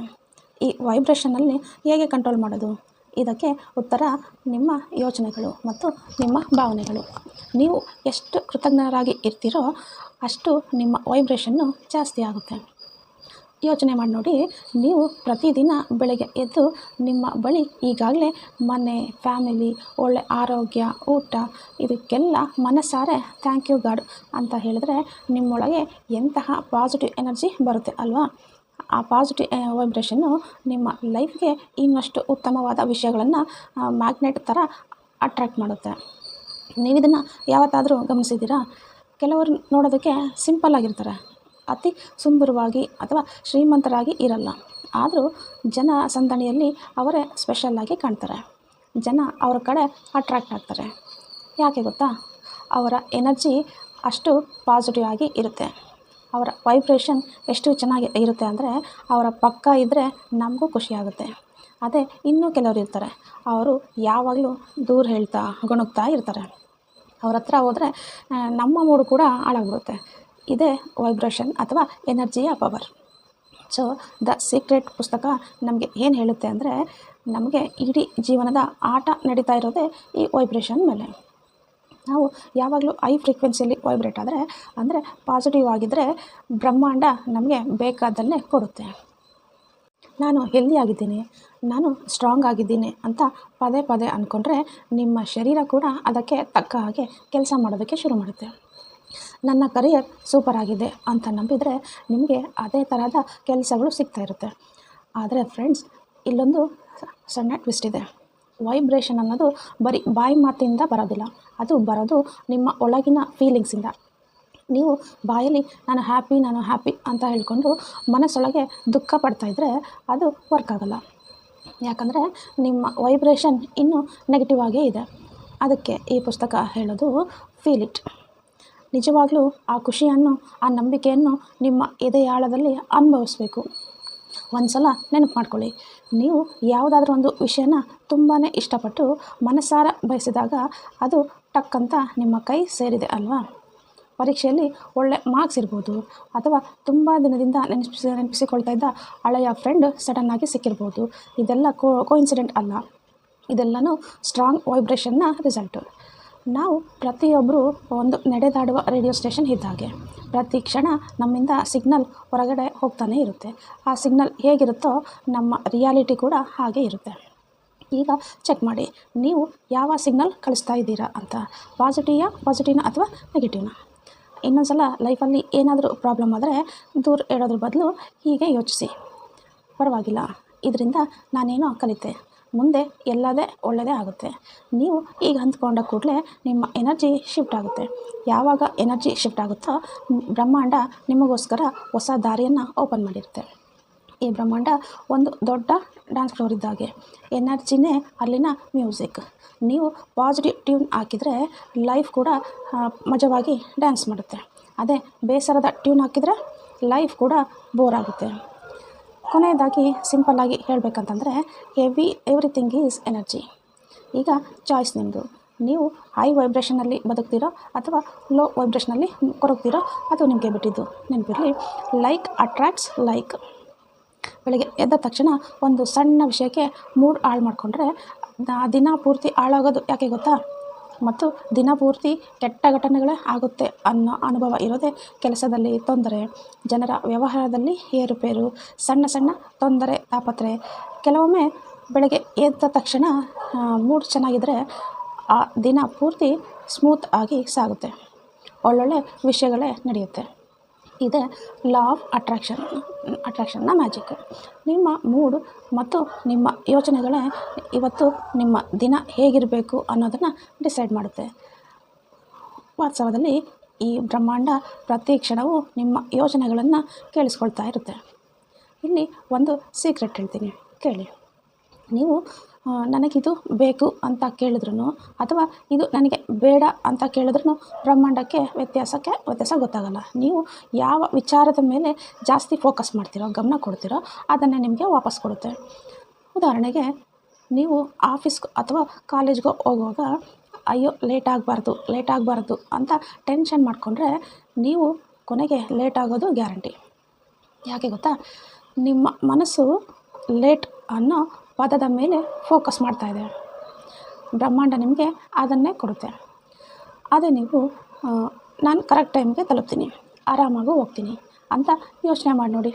ಈ ವೈಬ್ರೇಷನಲ್ಲಿ ಹೇಗೆ ಕಂಟ್ರೋಲ್ ಮಾಡೋದು? ಇದಕ್ಕೆ ಉತ್ತರ ನಿಮ್ಮ ಯೋಚನೆಗಳು ಮತ್ತು ನಿಮ್ಮ ಭಾವನೆಗಳು. ನೀವು ಎಷ್ಟು ಕೃತಜ್ಞರಾಗಿ ಇರ್ತೀರೋ ಅಷ್ಟು ನಿಮ್ಮ ವೈಬ್ರೇಷನ್ನು ಜಾಸ್ತಿ ಆಗುತ್ತೆ. ಯೋಚನೆ ಮಾಡಿ ನೋಡಿ, ನೀವು ಪ್ರತಿದಿನ ಬೆಳಗ್ಗೆ ಎದ್ದು ನಿಮ್ಮ ಬಳಿ ಈಗಾಗಲೇ ಮನೆ, ಫ್ಯಾಮಿಲಿ, ಒಳ್ಳೆ ಆರೋಗ್ಯ, ಊಟ ಇದಕ್ಕೆಲ್ಲ ಮನಸಾರೆ ಥ್ಯಾಂಕ್ ಯು ಗಾಡ್ ಅಂತ ಹೇಳಿದ್ರೆ ನಿಮ್ಮೊಳಗೆ ಎಂತಹ ಪಾಸಿಟಿವ್ ಎನರ್ಜಿ ಬರುತ್ತೆ ಅಲ್ವಾ? ಆ ಪಾಸಿಟಿವ್ ವೈಬ್ರೇಷನ್ನು ನಿಮ್ಮ ಲೈಫ್ಗೆ ಇನ್ನಷ್ಟು ಉತ್ತಮವಾದ ವಿಷಯಗಳನ್ನು ಮ್ಯಾಗ್ನೆಟ್ ಥರ ಅಟ್ರ್ಯಾಕ್ಟ್ ಮಾಡುತ್ತೆ. ನೀವು ಇದನ್ನು ಯಾವತ್ತಾದರೂ ಗಮನಿಸಿದ್ದೀರಾ? ಕೆಲವರು ನೋಡೋದಕ್ಕೆ ಸಿಂಪಲ್ ಆಗಿರ್ತಾರೆ, ಅತಿ ಸುಂದರವಾಗಿ ಅಥವಾ ಶ್ರೀಮಂತರಾಗಿ ಇರಲ್ಲ. ಆದರೂ ಜನ ಸಂದಣಿಯಲ್ಲಿ ಅವರೇ ಸ್ಪೆಷಲ್ಲಾಗಿ ಕಾಣ್ತಾರೆ. ಜನ ಅವರ ಕಡೆ ಅಟ್ರ್ಯಾಕ್ಟ್ ಆಗ್ತಾರೆ. ಯಾಕೆ ಗೊತ್ತಾ? ಅವರ ಎನರ್ಜಿ ಅಷ್ಟು ಪಾಸಿಟಿವ್ ಆಗಿ ಇರುತ್ತೆ. ಅವರ ವೈಬ್ರೇಷನ್ ಎಷ್ಟು ಚೆನ್ನಾಗಿ ಇರುತ್ತೆ ಅಂದರೆ ಅವರ ಪಕ್ಕ ಇದ್ದರೆ ನಮಗೂ ಖುಷಿಯಾಗುತ್ತೆ. ಅದೇ ಇನ್ನೂ ಕೆಲವರು ಇರ್ತಾರೆ, ಅವರು ಯಾವಾಗಲೂ ದೂರ ಹೇಳ್ತಾ ಗೊಣಗ್ತಾ ಇರ್ತಾರೆ. ಅವ್ರ ಹತ್ರ ಹೋದರೆ ನಮ್ಮ ಮೂಡು ಕೂಡ ಹಾಳಾಗ್ಬಿಡುತ್ತೆ. ಇದೇ ವೈಬ್ರೇಷನ್ ಅಥವಾ ಎನರ್ಜಿಯ ಪವರ್. ಸೊ ದ ಸೀಕ್ರೆಟ್ ಪುಸ್ತಕ ನಮಗೆ ಏನು ಹೇಳುತ್ತೆ ಅಂದರೆ, ನಮಗೆ ಇಡೀ ಜೀವನದ ಆಟ ನಡೀತಾ ಇರೋದೇ ಈ ವೈಬ್ರೇಷನ್ ಮೇಲೆ. ನಾವು ಯಾವಾಗಲೂ ಹೈ ಫ್ರೀಕ್ವೆನ್ಸಿಯಲ್ಲಿ ವೈಬ್ರೇಟ್ ಅಂದರೆ ಪಾಸಿಟಿವ್ ಆಗಿದ್ದರೆ ಬ್ರಹ್ಮಾಂಡ ನಮಗೆ ಬೇಕಾದನ್ನೇ ಕೊಡುತ್ತೆ. ನಾನು ಹೆಲ್ದಿ ಆಗಿದ್ದೀನಿ, ನಾನು ಸ್ಟ್ರಾಂಗ್ ಆಗಿದ್ದೀನಿ ಅಂತ ಪದೇ ಪದೇ ಅಂದ್ಕೊಂಡ್ರೆ ನಿಮ್ಮ ಶರೀರ ಕೂಡ ಅದಕ್ಕೆ ತಕ್ಕ ಹಾಗೆ ಕೆಲಸ ಮಾಡೋದಕ್ಕೆ ಶುರು ಮಾಡುತ್ತೆ. ನನ್ನ ಕರಿಯರ್ ಸೂಪರ್ ಆಗಿದೆ ಅಂತ ನಂಬಿದರೆ ನಿಮಗೆ ಅದೇ ಥರದ ಕೆಲಸಗಳು ಸಿಗ್ತಾ ಇರುತ್ತೆ. ಆದರೆ ಫ್ರೆಂಡ್ಸ್, ಇಲ್ಲೊಂದು ಸಣ್ಣ ಟ್ವಿಸ್ಟ್ ಇದೆ. ವೈಬ್ರೇಷನ್ ಅನ್ನೋದು ಬರೀ ಬಾಯಿ ಮಾತಿಂದ ಬರೋದಿಲ್ಲ, ಅದು ಬರೋದು ನಿಮ್ಮ ಒಳಗಿನ ಫೀಲಿಂಗ್ಸಿಂದ. ನೀವು ಬಾಯಲ್ಲಿ ನಾನು ಹ್ಯಾಪಿ ಅಂತ ಹೇಳ್ಕೊಂಡು ಮನಸ್ಸೊಳಗೆ ದುಃಖ ಪಡ್ತಾಯಿದ್ರೆ ಅದು ವರ್ಕ್ ಆಗೋಲ್ಲ. ಯಾಕಂದರೆ ನಿಮ್ಮ ವೈಬ್ರೇಷನ್ ಇನ್ನೂ ನೆಗೆಟಿವ್ ಆಗೇ ಇದೆ. ಅದಕ್ಕೆ ಈ ಪುಸ್ತಕ ಹೇಳೋದು, ಫೀಲ್ ಇಟ್. ನಿಜವಾಗ್ಲೂ ಆ ಖುಷಿಯನ್ನು, ಆ ನಂಬಿಕೆಯನ್ನು ನಿಮ್ಮ ಎದೆಯಾಳದಲ್ಲಿ ಅನುಭವಿಸ್ಬೇಕು. ಒಂದು ಸಲ ನೆನಪು ಮಾಡ್ಕೊಳ್ಳಿ, ನೀವು ಯಾವುದಾದ್ರೂ ಒಂದು ವಿಷಯನ ತುಂಬಾ ಇಷ್ಟಪಟ್ಟು ಮನಸಾರ ಬಯಸಿದಾಗ ಅದು ಟಕ್ಕಂತ ನಿಮ್ಮ ಕೈ ಸೇರಿದೆ ಅಲ್ವಾ? ಪರೀಕ್ಷೆಯಲ್ಲಿ ಒಳ್ಳೆ ಮಾರ್ಕ್ಸ್ ಇರ್ಬೋದು, ಅಥವಾ ತುಂಬ ದಿನದಿಂದ ನೆನಪಿಸಿಕೊಳ್ತಾ ಇದ್ದ ಹಳೆಯ ಫ್ರೆಂಡ್ ಸಡನ್ನಾಗಿ ಸಿಕ್ಕಿರ್ಬೋದು. ಇದೆಲ್ಲ ಕೋಇನ್ಸಿಡೆಂಟ್ ಅಲ್ಲ, ಇದೆಲ್ಲನೂ ಸ್ಟ್ರಾಂಗ್ ವೈಬ್ರೇಷನ್ನ ರಿಸಲ್ಟು. ನಾವು ಪ್ರತಿಯೊಬ್ಬರು ಒಂದು ನಡೆದಾಡುವ ರೇಡಿಯೋ ಸ್ಟೇಷನ್ ಇದ್ದಾಗೆ. ಪ್ರತಿ ಕ್ಷಣ ನಮ್ಮಿಂದ ಸಿಗ್ನಲ್ ಹೊರಗಡೆ ಹೋಗ್ತಾನೆ ಇರುತ್ತೆ. ಆ ಸಿಗ್ನಲ್ ಹೇಗಿರುತ್ತೋ ನಮ್ಮ ರಿಯಾಲಿಟಿ ಕೂಡ ಹಾಗೆ ಇರುತ್ತೆ. ಈಗ ಚೆಕ್ ಮಾಡಿ, ನೀವು ಯಾವ ಸಿಗ್ನಲ್ ಕಳಿಸ್ತಾ ಇದ್ದೀರಾ ಅಂತ. ಪಾಸಿಟಿವ್ನ ಅಥವಾ ನೆಗೆಟಿವ್ನ? ಇನ್ನೊಂದು ಸಲ ಲೈಫಲ್ಲಿ ಏನಾದರೂ ಪ್ರಾಬ್ಲಮ್ ಆದರೆ ದೂರ ಇಡೋದ್ರ ಬದಲು ಹೀಗೆ ಯೋಚಿಸಿ, ಪರವಾಗಿಲ್ಲ, ಇದರಿಂದ ನಾನೇನೋ ಕಲಿತೆ, ಮುಂದೆ ಎಲ್ಲದೇ ಒಳ್ಳೆಯದೇ ಆಗುತ್ತೆ. ನೀವು ಈಗ ಅಂದ್ಕೊಂಡ ಕೂಡಲೇ ನಿಮ್ಮ ಎನರ್ಜಿ ಶಿಫ್ಟ್ ಆಗುತ್ತೆ. ಯಾವಾಗ ಎನರ್ಜಿ ಶಿಫ್ಟ್ ಆಗುತ್ತೋ ಬ್ರಹ್ಮಾಂಡ ನಿಮಗೋಸ್ಕರ ಹೊಸ ದಾರಿಯನ್ನು ಓಪನ್ ಮಾಡಿರುತ್ತೆ. ಈ ಬ್ರಹ್ಮಾಂಡ ಒಂದು ದೊಡ್ಡ ಡ್ಯಾನ್ಸ್ ಫ್ಲೋರ್ ಇದ್ದಾಗೆ. ಎನರ್ಜಿನೇ ಅಲ್ಲಿನ ಮ್ಯೂಸಿಕ್. ನೀವು ಪಾಸಿಟಿವ್ ಟ್ಯೂನ್ ಹಾಕಿದರೆ ಲೈಫ್ ಕೂಡ ಮಜವಾಗಿ ಡ್ಯಾನ್ಸ್ ಮಾಡುತ್ತೆ. ಅದೇ ಬೇಸರದ ಟ್ಯೂನ್ ಹಾಕಿದರೆ ಲೈಫ್ ಕೂಡ ಬೋರ್ ಆಗುತ್ತೆ. ಕೊನೆಯದಾಗಿ ಸಿಂಪಲ್ಲಾಗಿ ಹೇಳಬೇಕಂತಂದರೆ, ಎವ್ರಿಥಿಂಗ್ ಈಸ್ ಎನರ್ಜಿ. ಈಗ ಚಾಯ್ಸ್ ನಿಮ್ಮದು. ನೀವು ಹೈ ವೈಬ್ರೇಷನಲ್ಲಿ ಬದುಕ್ತೀರೋ ಅಥವಾ ಲೋ ವೈಬ್ರೇಷನಲ್ಲಿ ಕೊರಗ್ತೀರೋ ಅದು ನಿಮಗೆ ಬಿಟ್ಟಿದ್ದು. ನೆನಪಿರಲಿ, ಲೈಕ್ ಅಟ್ರ್ಯಾಕ್ಟ್ಸ್ ಲೈಕ್. ಬೆಳಗ್ಗೆ ಎದ್ದ ತಕ್ಷಣ ಒಂದು ಸಣ್ಣ ವಿಷಯಕ್ಕೆ ಮೂಡ್ ಹಾಳು ಮಾಡಿಕೊಂಡ್ರೆ ದಿನ ಪೂರ್ತಿ ಹಾಳಾಗೋದು ಯಾಕೆ ಗೊತ್ತಾ? ಮತ್ತು ದಿನಪೂರ್ತಿ ಕೆಟ್ಟ ಘಟನೆಗಳೇ ಆಗುತ್ತೆ ಅನ್ನೋ ಅನುಭವ ಇರೋದೇ ಕೆಲಸದಲ್ಲಿ ತೊಂದರೆ, ಜನರ ವ್ಯವಹಾರದಲ್ಲಿ ಏರುಪೇರು, ಸಣ್ಣ ತೊಂದರೆ, ತಾಪತ್ರೆ. ಕೆಲವೊಮ್ಮೆ ಬೆಳಗ್ಗೆ ಎದ್ದ ತಕ್ಷಣ ಮೂಡ್ ಚೆನ್ನಾಗಿದ್ದರೆ ಆ ದಿನ ಪೂರ್ತಿ ಸ್ಮೂತ್ ಆಗಿ ಸಾಗುತ್ತೆ, ಒಳ್ಳೊಳ್ಳೆ ವಿಷಯಗಳೇ ನಡೆಯುತ್ತೆ. ಇದೇ ಲಾ ಆಫ್ ಅಟ್ರಾಕ್ಷನ್ನ ಮ್ಯಾಜಿಕ್. ನಿಮ್ಮ ಮೂಡ್ ಮತ್ತು ನಿಮ್ಮ ಯೋಚನೆಗಳೇ ಇವತ್ತು ನಿಮ್ಮ ದಿನ ಹೇಗಿರಬೇಕು ಅನ್ನೋದನ್ನು ಡಿಸೈಡ್ ಮಾಡುತ್ತೆ. ವಾಸ್ತವದಲ್ಲಿ ಈ ಬ್ರಹ್ಮಾಂಡ ಪ್ರತಿ ಕ್ಷಣವೂ ನಿಮ್ಮ ಯೋಚನೆಗಳನ್ನು ಕೇಳಿಸ್ಕೊಳ್ತಾ ಇರುತ್ತೆ. ಇಲ್ಲಿ ಒಂದು ಸೀಕ್ರೆಟ್ ಹೇಳ್ತೀನಿ, ಕೇಳಿ. ನೀವು ನನಗಿದು ಬೇಕು ಅಂತ ಕೇಳಿದ್ರೂ ಅಥವಾ ಇದು ನನಗೆ ಬೇಡ ಅಂತ ಕೇಳಿದ್ರೂ ಬ್ರಹ್ಮಾಂಡಕ್ಕೆ ವ್ಯತ್ಯಾಸ ಗೊತ್ತಾಗಲ್ಲ. ನೀವು ಯಾವ ವಿಚಾರದ ಮೇಲೆ ಜಾಸ್ತಿ ಫೋಕಸ್ ಮಾಡ್ತೀರೋ, ಗಮನ ಕೊಡ್ತೀರೋ ಅದನ್ನೇ ನಿಮಗೆ ವಾಪಸ್ ಕೊಡುತ್ತೆ. ಉದಾಹರಣೆಗೆ, ನೀವು ಆಫೀಸ್ಗೆ ಅಥವಾ ಕಾಲೇಜ್ಗೆ ಹೋಗುವಾಗ ಅಯ್ಯೋ ಲೇಟ್ ಆಗಬಾರ್ದು ಅಂತ ಟೆನ್ಷನ್ ಮಾಡಿಕೊಂಡ್ರೆ ನೀವು ಕೊನೆಗೆ ಲೇಟ್ ಆಗೋದು ಗ್ಯಾರಂಟಿ. ಯಾಕೆ ಗೊತ್ತಾ? ನಿಮ್ಮ ಮನಸ್ಸು ಲೇಟ್ ಅನ್ನೋ ಪದದ ಮೇಲೆ ಫೋಕಸ್ ಮಾಡ್ತಾ ಇದೆ. ಬ್ರಹ್ಮಾಂಡ ನಿಮಗೆ ಅದನ್ನೇ ಕೊಡುತ್ತೆ. ಅದೇ ನೀವು ನಾನು ಕರೆಕ್ಟ್ ಟೈಮ್ಗೆ ತಲುಪ್ತೀನಿ, ಆರಾಮಾಗೂ ಹೋಗ್ತೀನಿ ಅಂತ ಯೋಚನೆ ಮಾಡಿ ನೋಡಿ.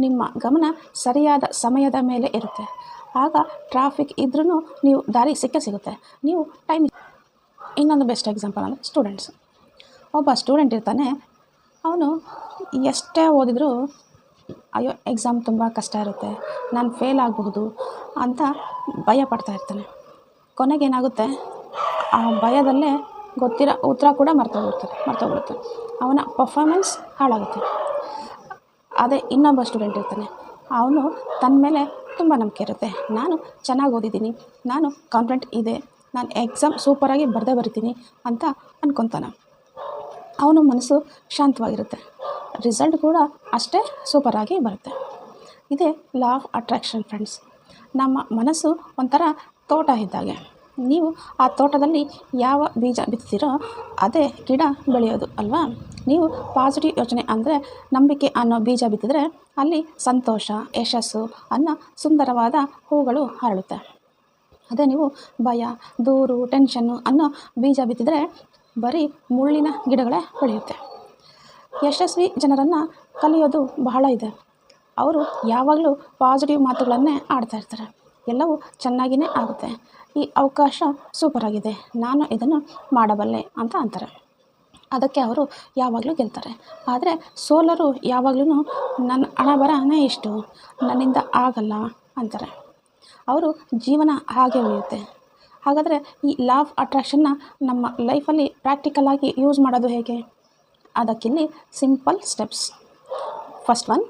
ನಿಮ್ಮ ಗಮನ ಸರಿಯಾದ ಸಮಯದ ಮೇಲೆ ಇರುತ್ತೆ. ಆಗ ಟ್ರಾಫಿಕ್ ಇದ್ರೂ ನೀವು ದಾರಿ ಸಿಗುತ್ತೆ. ನೀವು ಟೈಮ್. ಇನ್ನೊಂದು ಬೆಸ್ಟ್ ಎಕ್ಸಾಂಪಲ್ ಅಂದರೆ ಸ್ಟೂಡೆಂಟ್ಸ್. ಒಬ್ಬ ಸ್ಟೂಡೆಂಟ್ ಇರ್ತಾನೆ, ಅವನು ಎಷ್ಟೇ ಓದಿದರೂ ಅಯ್ಯೋ ಎಕ್ಸಾಮ್ ತುಂಬ ಕಷ್ಟ ಇರುತ್ತೆ, ನಾನು ಫೇಲ್ ಆಗಬಹುದು ಅಂತ ಭಯ ಪಡ್ತಾ ಇರ್ತಾನೆ. ಕೊನೆಗೇನಾಗುತ್ತೆ, ಆ ಭಯದಲ್ಲೇ ಗೊತ್ತಿರೋ ಉತ್ತರ ಕೂಡ ಮರ್ತೋಗ್ಬಿಡುತ್ತೆ. ಅವನ ಪರ್ಫಾರ್ಮೆನ್ಸ್ ಹಾಳಾಗುತ್ತೆ. ಅದೇ ಇನ್ನೊಬ್ಬ ಸ್ಟೂಡೆಂಟ್ ಇರ್ತಾನೆ, ಅವನು ತನ್ನ ಮೇಲೆ ತುಂಬ ನಂಬಿಕೆ ಇರುತ್ತೆ. ನಾನು ಚೆನ್ನಾಗಿ ಓದಿದ್ದೀನಿ, ನಾನು ಕಾನ್ಫಿಡೆಂಟ್ ಇದೆ, ನಾನು ಎಕ್ಸಾಮ್ ಸೂಪರಾಗಿ ಬರಿತೀನಿ ಅಂತ ಅಂದ್ಕೊತಾನೆ. ಅವನ ಮನಸ್ಸು ಶಾಂತವಾಗಿರುತ್ತೆ, ರಿಸಲ್ಟ್ ಕೂಡ ಅಷ್ಟೇ ಸೂಪರಾಗಿ ಬರುತ್ತೆ. ಇದೇ ಲಾ ಆಫ್ ಅಟ್ರಾಕ್ಷನ್ ಫ್ರೆಂಡ್ಸ್. ನಮ್ಮ ಮನಸ್ಸು ಒಂಥರ ತೋಟ ಇದ್ದಾಗೆ. ನೀವು ಆ ತೋಟದಲ್ಲಿ ಯಾವ ಬೀಜ ಬಿತ್ತೀರೋ ಅದೇ ಗಿಡ ಬೆಳೆಯೋದು ಅಲ್ವಾ? ನೀವು ಪಾಸಿಟಿವ್ ಯೋಚನೆ ಅಂದರೆ ನಂಬಿಕೆ ಅನ್ನೋ ಬೀಜ ಬಿತ್ತಿದರೆ ಅಲ್ಲಿ ಸಂತೋಷ, ಯಶಸ್ಸು ಅನ್ನೋ ಸುಂದರವಾದ ಹೂಗಳು ಹರಳುತ್ತೆ. ಅದೇ ನೀವು ಭಯ, ದೂರು, ಟೆನ್ಷನ್ನು ಅನ್ನೋ ಬೀಜ ಬಿತ್ತಿದರೆ ಬರೀ ಮುಳ್ಳಿನ ಗಿಡಗಳೇ ಬೆಳೆಯುತ್ತೆ. ಯಶಸ್ವಿ ಜನರನ್ನು ಕಲಿಯೋದು ಬಹಳ ಇದೆ. ಅವರು ಯಾವಾಗಲೂ ಪಾಸಿಟಿವ್ ಮಾತುಗಳನ್ನೇ ಆಡ್ತಾ ಇರ್ತಾರೆ. ಎಲ್ಲವೂ ಚೆನ್ನಾಗಿಯೇ ಆಗುತ್ತೆ, ಈ ಅವಕಾಶ ಸೂಪರಾಗಿದೆ, ನಾನು ಇದನ್ನು ಮಾಡಬಲ್ಲೆ ಅಂತ ಅಂತಾರೆ. ಅದಕ್ಕೆ ಅವರು ಯಾವಾಗಲೂ ಗೆಲ್ತಾರೆ. ಆದರೆ ಸೋಲರು ಯಾವಾಗಲೂ ನನ್ನ ಹಣಬರನೇ ಇಷ್ಟು, ನನ್ನಿಂದ ಆಗಲ್ಲ ಅಂತಾರೆ. ಅವರು ಜೀವನ ಹಾಗೆ ಉಳಿಯುತ್ತೆ. ಹಾಗಾದರೆ ಈ ಲಾ ಆಫ್ ಅಟ್ರಾಕ್ಷನ್ನ ನಮ್ಮ ಲೈಫಲ್ಲಿ ಪ್ರಾಕ್ಟಿಕಲಾಗಿ ಯೂಸ್ ಮಾಡೋದು ಹೇಗೆ? ಅದಕ್ಕಿಲ್ಲಿ simple steps. First one,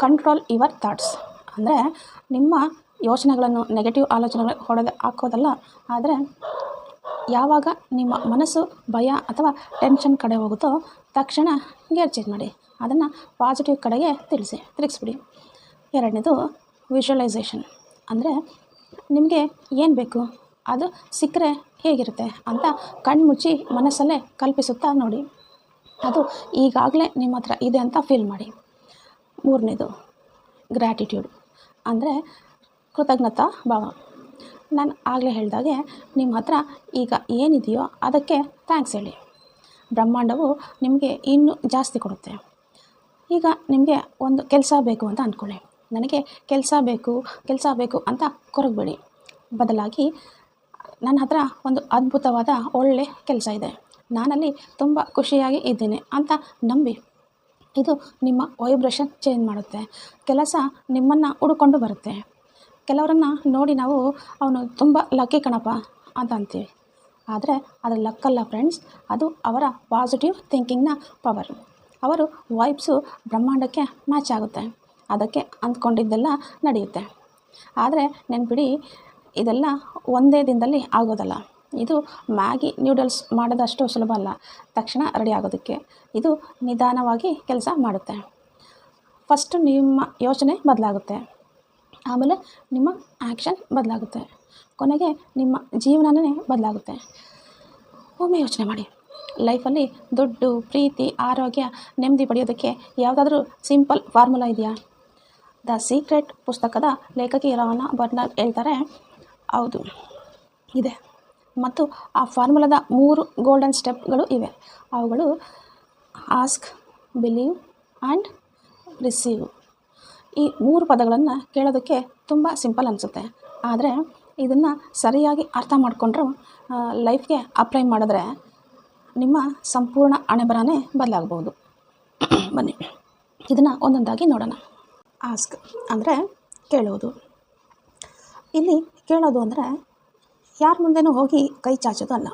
control your thoughts. ಅಂದರೆ ನಿಮ್ಮ ಯೋಚನೆಗಳನ್ನು, ನೆಗೆಟಿವ್ ಆಲೋಚನೆಗಳು ಹಾಕೋದಲ್ಲ. ಆದರೆ ಯಾವಾಗ ನಿಮ್ಮ ಮನಸ್ಸು ಭಯ ಅಥವಾ ಟೆನ್ಷನ್ ಕಡೆ ಹೋಗುತ್ತೋ ತಕ್ಷಣ ಗೇರ್ ಚೇಂಜ್ ಮಾಡಿ, ಅದನ್ನು ಪಾಸಿಟಿವ್ ಕಡೆಗೆ ತಿರುಗಿಸ್ಬಿಡಿ. ಎರಡನೇದು ವಿಜುವಲೈಸೇಷನ್. ಅಂದರೆ ನಿಮಗೆ ಏನು ಬೇಕು, ಅದು ಸಿಕ್ಕರೆ ಹೇಗಿರುತ್ತೆ ಅಂತ ಕಣ್ಮುಚ್ಚಿ ಮನಸ್ಸಲ್ಲೇ ಕಲ್ಪಿಸುತ್ತಾ ನೋಡಿ. ಅದು ಈಗಾಗಲೇ ನಿಮ್ಮ ಹತ್ರ ಇದೆ ಅಂತ ಫೀಲ್ ಮಾಡಿ. ಮೂರನೇದು ಗ್ರ್ಯಾಟಿಟ್ಯೂಡ್. ಅಂದರೆ ಕೃತಜ್ಞತಾ ಭಾವ. ನಾನು ಆಗಲೇ ಹೇಳಿದಾಗೆ ನಿಮ್ಮ ಹತ್ರ ಈಗ ಏನಿದೆಯೋ ಅದಕ್ಕೆ ಥ್ಯಾಂಕ್ಸ್ ಹೇಳಿ. ಬ್ರಹ್ಮಾಂಡವು ನಿಮಗೆ ಇನ್ನೂ ಜಾಸ್ತಿ ಕೊಡುತ್ತೆ. ಈಗ ನಿಮಗೆ ಒಂದು ಕೆಲಸ ಬೇಕು ಅಂತ ಅಂದ್ಕೊಳ್ಳಿ. ನನಗೆ ಕೆಲಸ ಬೇಕು ಅಂತ ಕೊರಗಬೇಡಿ. ಬದಲಾಗಿ ನನ್ನ ಹತ್ರ ಒಂದು ಅದ್ಭುತವಾದ ಒಳ್ಳೆ ಕೆಲಸ ಇದೆ, ನಾನಲ್ಲಿ ತುಂಬ ಖುಷಿಯಾಗಿ ಇದ್ದೇನೆ ಅಂತ ನಂಬಿ. ಇದು ನಿಮ್ಮ ವೈಬ್ರೇಷನ್ ಚೇಂಜ್ ಮಾಡುತ್ತೆ. ಕೆಲಸ ನಿಮ್ಮನ್ನು ಹುಡುಕೊಂಡು ಬರುತ್ತೆ. ಕೆಲವರನ್ನು ನೋಡಿ ನಾವು ಅವನು ತುಂಬ ಲಕ್ಕಿ ಕಣಪ್ಪ ಅಂತ ಅಂತೀವಿ. ಆದರೆ ಅದು ಲಕ್ಕಲ್ಲ ಫ್ರೆಂಡ್ಸ್, ಅದು ಅವರ ಪಾಸಿಟಿವ್ ಥಿಂಕಿಂಗ್ನ ಪವರ್. ಅವರು ವೈಬ್ಸು ಬ್ರಹ್ಮಾಂಡಕ್ಕೆ ಮ್ಯಾಚ್ ಆಗುತ್ತೆ, ಅದಕ್ಕೆ ಅಂದ್ಕೊಂಡಿದ್ದೆಲ್ಲ ನಡೆಯುತ್ತೆ. ಆದರೆ ನೆನ್ಪಿಡಿ, ಇದೆಲ್ಲ ಒಂದೇ ದಿನದಲ್ಲಿ ಆಗೋದಲ್ಲ. ಇದು ಮ್ಯಾಗಿ ನ್ಯೂಡಲ್ಸ್ ಮಾಡೋದಷ್ಟು ಸುಲಭ ಅಲ್ಲ ತಕ್ಷಣ ರೆಡಿ ಆಗೋದಕ್ಕೆ. ಇದು ನಿಧಾನವಾಗಿ ಕೆಲಸ ಮಾಡುತ್ತೆ. ಫಸ್ಟು ನಿಮ್ಮ ಯೋಚನೆ ಬದಲಾಗುತ್ತೆ, ಆಮೇಲೆ ನಿಮ್ಮ ಆ್ಯಕ್ಷನ್ ಬದಲಾಗುತ್ತೆ, ಕೊನೆಗೆ ನಿಮ್ಮ ಜೀವನನೇ ಬದಲಾಗುತ್ತೆ. ಒಮ್ಮೆ ಯೋಚನೆ ಮಾಡಿ, ಲೈಫಲ್ಲಿ ದುಡ್ಡು, ಪ್ರೀತಿ, ಆರೋಗ್ಯ, ನೆಮ್ಮದಿ ಪಡೆಯೋದಕ್ಕೆ ಯಾವುದಾದ್ರೂ ಸಿಂಪಲ್ ಫಾರ್ಮುಲಾ ಇದೆಯಾ? ದ ಸೀಕ್ರೆಟ್ ಪುಸ್ತಕದ ಲೇಖಕಿ ರಾನಾ ಬರ್ನರ್ ಹೇಳ್ತಾರೆ, ಹೌದು ಇದೆ. ಮತ್ತು ಆ ಫಾರ್ಮುಲಾದ 3 ಗೋಲ್ಡನ್ ಸ್ಟೆಪ್ಗಳು ಇವೆ. ಅವುಗಳು ಆಸ್ಕ್, ಬಿಲೀವ್ ಆ್ಯಂಡ್ ರಿಸೀವ್. ಈ 3 ಪದಗಳನ್ನು ಕೇಳೋದಕ್ಕೆ ತುಂಬ ಸಿಂಪಲ್ ಅನಿಸುತ್ತೆ. ಆದರೆ ಇದನ್ನು ಸರಿಯಾಗಿ ಅರ್ಥ ಮಾಡಿಕೊಂಡ್ರು, ಲೈಫ್ಗೆ ಅಪ್ಲೈ ಮಾಡಿದ್ರೆ ನಿಮ್ಮ ಸಂಪೂರ್ಣ ಹಣೆಬರಹನೇ ಬದಲಾಗಬಹುದು. ಬನ್ನಿ ಇದನ್ನು ಒಂದೊಂದಾಗಿ ನೋಡೋಣ. ಆಸ್ಕ್ ಅಂದರೆ ಕೇಳುವುದು. ಇಲ್ಲಿ ಕೇಳೋದು ಅಂದರೆ ಯಾರ ಮುಂದೆನೂ ಹೋಗಿ ಕೈ ಚಾಚೋದು ಅಲ್ಲ.